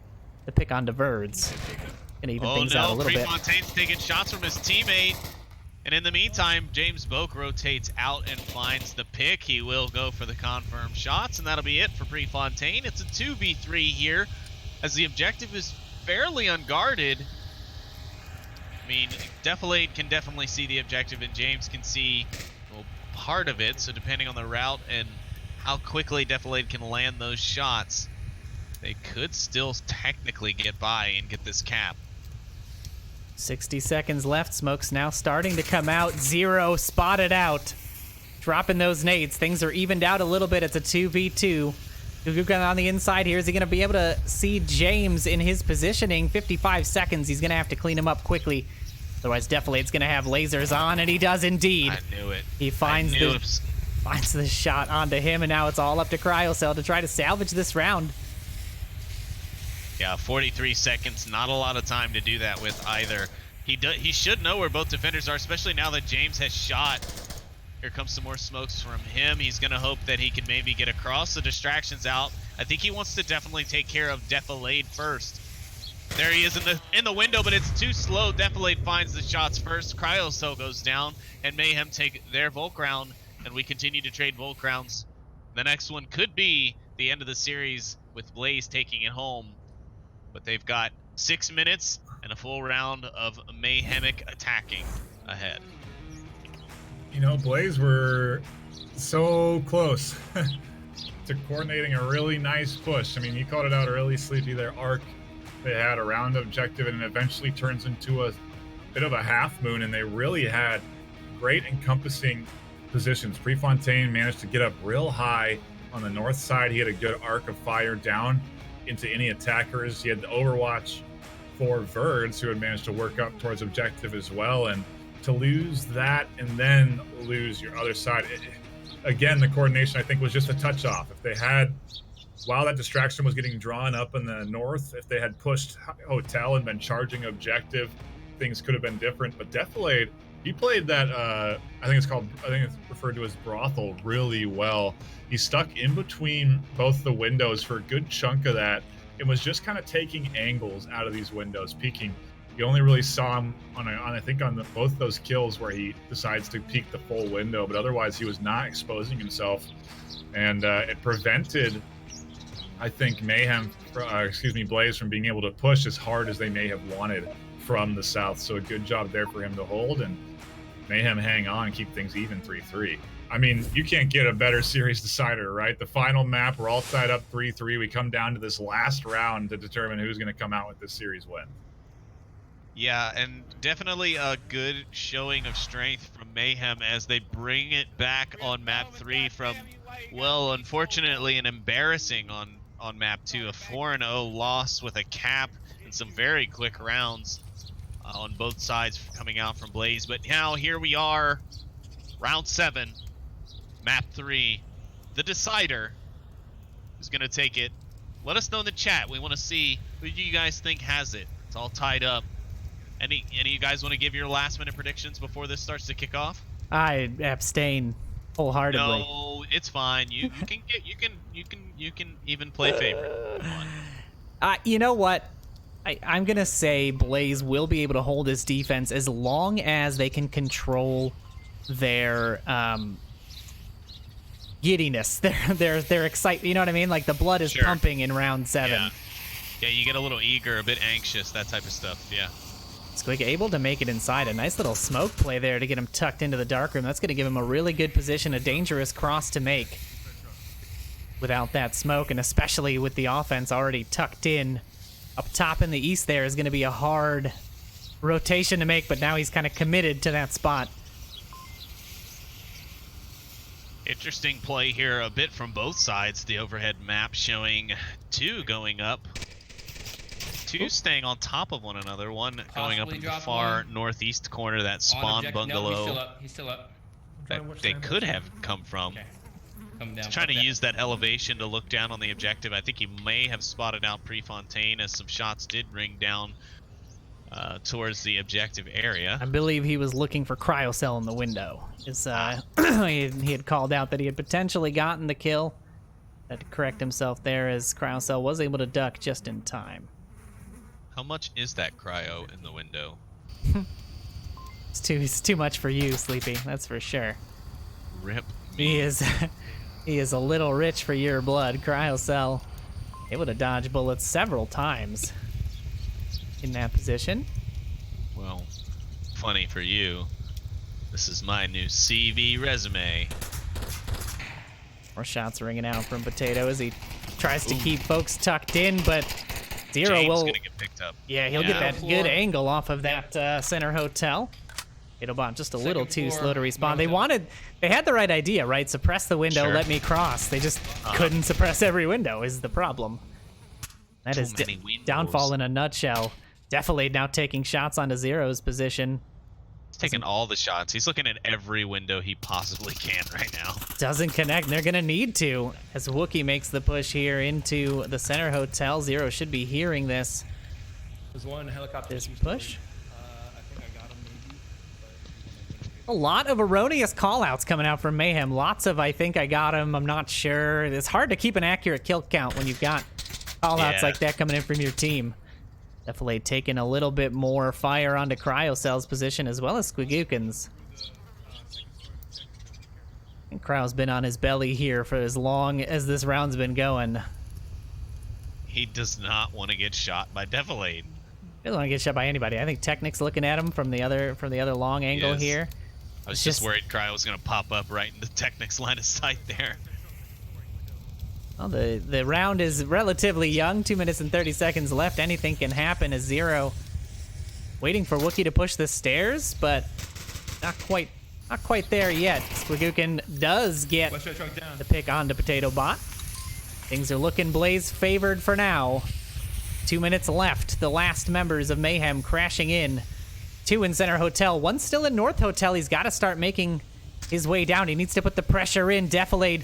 S1: the pick onto Verds. Gonna even things out a little bit.
S2: Prefontaine's taking shots from his teammate. And in the meantime, James Boak rotates out and finds the pick. He will go for the confirmed shots, and that'll be it for Prefontaine. It's a 2v3 here, as the objective is fairly unguarded. I mean, Defilade can definitely see the objective, and James can see, well, part of it. So depending on the route and how quickly Defilade can land those shots, they could still technically get by and get this cap.
S1: 60 seconds left. Smoke's now starting to come out. Zero spotted out. Dropping those nades. Things are evened out a little bit. It's a 2v2. Gugan on the inside here. Is he going to be able to see James in his positioning? 55 seconds. He's going to have to clean him up quickly. Otherwise, Defilate's going to have lasers on, and he does indeed.
S2: I knew it.
S1: He finds the shot onto him, and now it's all up to Cryocell to try to salvage this round.
S2: Yeah, 43 seconds. Not a lot of time to do that with either. He should know where both defenders are, especially now that James has shot. Here comes some more smokes from him. He's going to hope that he can maybe get across. The distraction's out. I think he wants to definitely take care of Defilade first. There he is in the window, but it's too slow. Defilade finds the shots first. Cryocell goes down, and Mayhem take their Volk round, and we continue to trade Volk rounds. The next one could be the end of the series with Blaze taking it home, but they've got 6 minutes and a full round of Mayhemic attacking ahead.
S3: You know, Blaze were so close to coordinating a really nice push. I mean, you called it out early, Sleepy. Their arc, they had a round objective, and it eventually turns into a bit of a half moon, and they really had great encompassing positions. Prefontaine managed to get up real high on the north side. He had a good arc of fire down into any attackers. He had the overwatch for Verds, who had managed to work up towards objective as well, and to lose that and then lose your other side, again, the coordination I think was just a touch off. If they had, while that distraction was getting drawn up in the north, if they had pushed Hotel and been charging objective, things could have been different. But Defilade, he played that I think it's referred to as brothel really well. He stuck in between both the windows for a good chunk of that and was just kind of taking angles out of these windows, peeking. You only really saw him on both those kills where he decides to peek the full window, but otherwise he was not exposing himself, and it prevented, I think, Blaze from being able to push as hard as they may have wanted from the south. So a good job there for him to hold, and Mayhem hang on and keep things even 3-3. I mean, you can't get a better series decider, right? The final map, we're all tied up 3-3. We come down to this last round to determine who's going to come out with this series win.
S2: Yeah, and definitely a good showing of strength from Mayhem as they bring it back on map 3 from, well, unfortunately, an embarrassing on map 2, a 4-0 loss with a cap and some very quick rounds on both sides coming out from Blaze. But now here we are, round 7, map 3, the decider is going to take it. Let us know in the chat. We want to see who you guys think has it. It's all tied up. Any of you guys want to give your last minute predictions before this starts to kick off?
S1: I abstain wholeheartedly.
S2: No, it's fine. You can even play favorite. Come on.
S1: You know what? I'm gonna say Blaze will be able to hold his defense as long as they can control their giddiness, their excitement. You know what I mean? Like the blood is pumping in round 7.
S2: Yeah, you get a little eager, a bit anxious, that type of stuff. Yeah.
S1: Squig able to make it inside. A nice little smoke play there to get him tucked into the darkroom. That's going to give him a really good position, a dangerous cross to make without that smoke, and especially with the offense already tucked in up top in the east there is going to be a hard rotation to make, but now he's kind of committed to that spot.
S2: Interesting play here, a bit from both sides. The overhead map showing 2 going up. 2 staying on top of one another, one going up in the far northeast corner, that spawn bungalow.
S6: No, he's still up.
S2: That they could have come from.
S6: Okay. Come down.
S2: He's trying to use that elevation to look down on the objective. I think he may have spotted out Prefontaine as some shots did ring down towards the objective area.
S1: I believe he was looking for Cryocell in the window. He had called out that he had potentially gotten the kill. Had to correct himself there as Cryocell was able to duck just in time.
S2: How much is that cryo in the window?
S1: It's too much for you, Sleepy. That's for sure.
S2: Rip.
S1: He is a little rich for your blood. Cryocell able to dodge bullets several times in that position.
S2: Well, funny for you. This is my new CV resume.
S1: More shots ringing out from Potato as he tries to keep folks tucked in, but Zero
S2: James
S1: will
S2: gonna get picked up.
S1: Yeah, he'll get that good angle off of that center hotel. Adobot just a
S4: Second
S1: little too
S4: floor,
S1: slow to respawn.
S4: north.
S1: They had the right idea, right? Suppress the window,
S2: Sure.
S1: let me cross. They just couldn't suppress every window is the problem. That
S2: Too
S1: is
S2: many windows.
S1: downfall in a nutshell. Defilade now taking shots onto Zero's position.
S2: He's taking all the shots. He's looking at every window he possibly can right now.
S1: Doesn't connect. They're going to need to. As Wookie makes the push here into the center hotel. Zero should be hearing this.
S4: There's one helicopter.
S1: This
S4: two-story.
S1: push.
S4: I think I got him maybe.
S1: A lot of erroneous callouts coming out from Mayhem. Lots of I think I got him, I'm not sure. It's hard to keep an accurate kill count when you've got callouts
S2: Yeah.
S1: like that coming in from your team. Definitely taking a little bit more fire onto Cryocell's position as well as Squigukins. And Cryo's been on his belly here for as long as this round's been going.
S2: He does not want to get shot by Defilade.
S1: He doesn't want to get shot by anybody. I think Technic's looking at him from the other long angle
S2: is.
S1: here.
S2: I was
S1: It's
S2: just
S1: just-
S2: worried Cryo was going to pop up right into Technic's line of sight there.
S1: Well, the round is relatively young. 2 minutes and 30 seconds left. Anything can happen as Zero waiting for Wookie to push the stairs, but not quite there yet. Squigukin does get
S4: Watch that truck down.
S1: the pick onto Potato Bot. Things are looking Blaze favored for now. 2 minutes left. The last members of Mayhem crashing in. 2 in Center Hotel. 1 still in North Hotel. He's got to start making his way down. He needs to put the pressure in. Defilade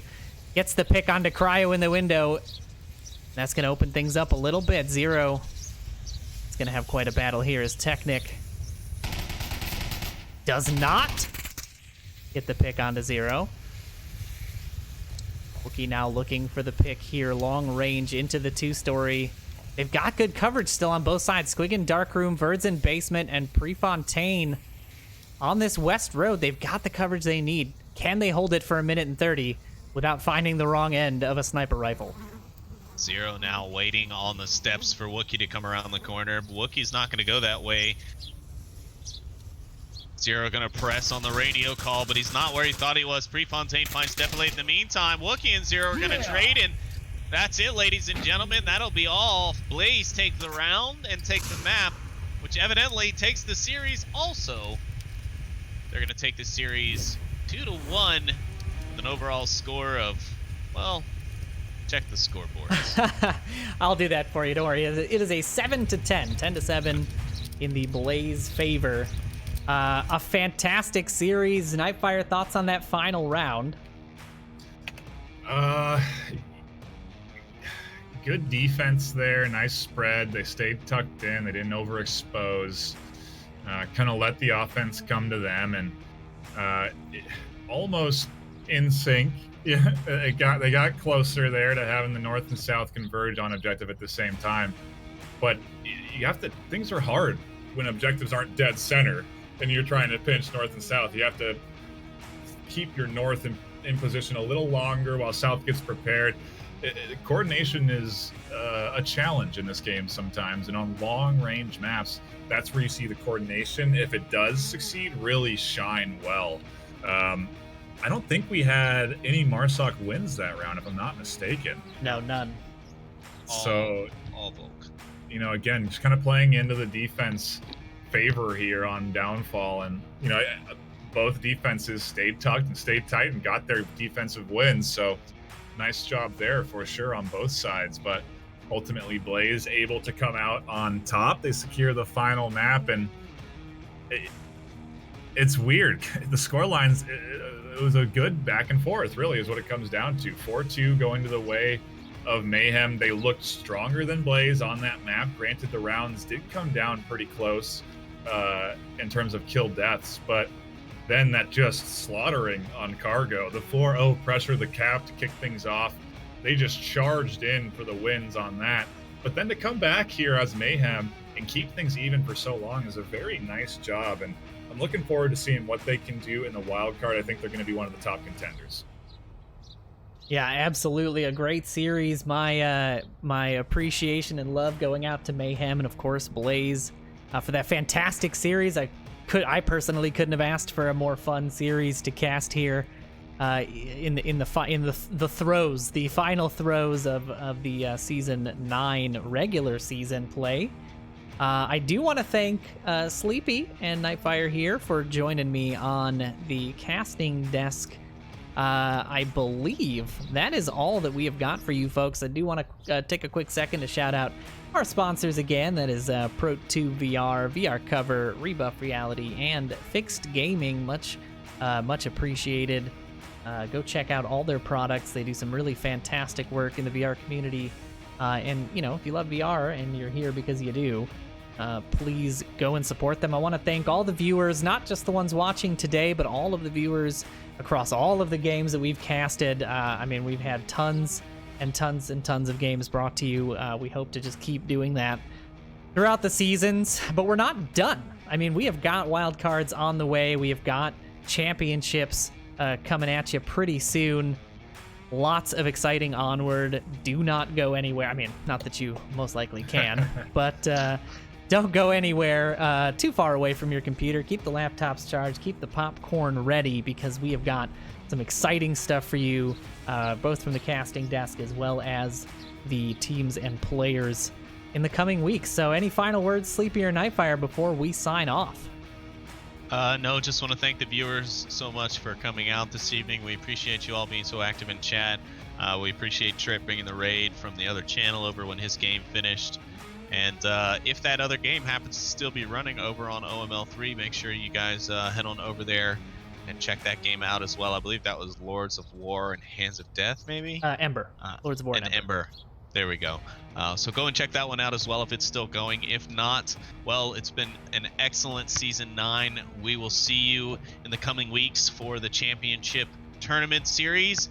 S1: gets the pick onto Cryo in the window. That's going to open things up a little bit. Zero is going to have quite a battle here as Technic does not get the pick onto Zero. Wookie now looking for the pick here. Long range into the 2-story. They've got good coverage still on both sides. Squig in Dark Room, Verds in Basement, and Prefontaine on this west road. They've got the coverage they need. Can they hold it for 1 minute and 30 without finding the wrong end of a sniper rifle?
S2: Zero now waiting on the steps for Wookie to come around the corner. Wookie's not going to go that way. Zero going to press on the radio call, but he's not where he thought he was. Prefontaine finds Defilade in the meantime. Wookie and Zero are going to trade, and that's it, ladies and gentlemen. That'll be all. Blaze take the round and take the map, which evidently takes the series also. They're going to take the series 2-1 with an overall score of, well, check the scoreboards.
S1: I'll do that for you. Don't worry. It is a 7-10, 10-7 in the Blaze favor. A fantastic series. Nightfire, thoughts on that final round?
S3: Good defense there. Nice spread. They stayed tucked in. They didn't overexpose. Kind of let the offense come to them, and almost in sync. Yeah, they got closer there to having the north and south converge on objective at the same time. But you have to. Things are hard when objectives aren't dead center, and you're trying to pinch north and south. You have to keep your north in position a little longer while south gets prepared. Coordination is a challenge in this game sometimes, and on long-range maps, that's where you see the coordination, if it does succeed, really shine well. I don't think we had any Marsoc wins that round, if I'm not mistaken.
S1: No, none.
S3: So,
S2: all Volk.
S3: you know, again, just kind of playing into the defense favor here on downfall, and you know, both defenses stayed tucked and stayed tight and got their defensive wins. So, nice job there for sure on both sides. But ultimately, Blaze able to come out on top. They secure the final map, and it's weird. The scorelines, it was a good back and forth, really, is what it comes down to. 4-2 going to the way of Mayhem. They looked stronger than Blaze on that map. Granted, the rounds did come down pretty close in terms of kill deaths, but then that just slaughtering on Cargo, the 4-0 pressure, the cap to kick things off, they just charged in for the wins on that. But then to come back here as Mayhem and keep things even for so long is a very nice job, and I'm looking forward to seeing what they can do in the wild card. I think they're going to be one of the top contenders.
S1: Yeah, absolutely. A great series. My appreciation and love going out to Mayhem and, of course, Blaze for that fantastic series. I personally couldn't have asked for a more fun series to cast here in the throes, the final throes of the season 9 regular season play. I do want to thank Sleepy and NightFiree here for joining me on the casting desk. I believe that is all that we have got for you folks. I do want to take a quick second to shout out our sponsors again. That is Pro2 VR, VR Cover, Rebuff Reality, and Fixed Gaming. Much appreciated. Go check out all their products. They do some really fantastic work in the VR community. And, you know, if you love VR and you're here because you do, please go and support them. I want to thank all the viewers, not just the ones watching today, but all of the viewers across all of the games that we've casted. I mean, we've had tons and tons and tons of games brought to you. We hope to just keep doing that throughout the seasons, but we're not done. I mean, we have got wild cards on the way. We have got championships coming at you pretty soon. Lots of exciting Onward. Do not go anywhere. I mean, not that you most likely can, but don't go anywhere too far away from your computer. Keep the laptops charged. Keep the popcorn ready, because we have got some exciting stuff for you, both from the casting desk as well as the teams and players in the coming weeks. So any final words, Sleepy or NightFiree, before we sign off?
S2: No, just want to thank the viewers so much for coming out this evening. We appreciate you all being so active in chat. We appreciate Trip bringing the raid from the other channel over when his game finished. And if that other game happens to still be running over on OML3, make sure you guys head on over there and check that game out as well. I believe that was Lords of War and Hands of Death, maybe?
S1: Ember. Lords of War
S2: and Ember. There we go. So go and check that one out as well if it's still going. If not, well, it's been an excellent Season 9. We will see you in the coming weeks for the Championship Tournament Series.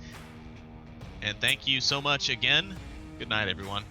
S2: And thank you so much again. Good night, everyone.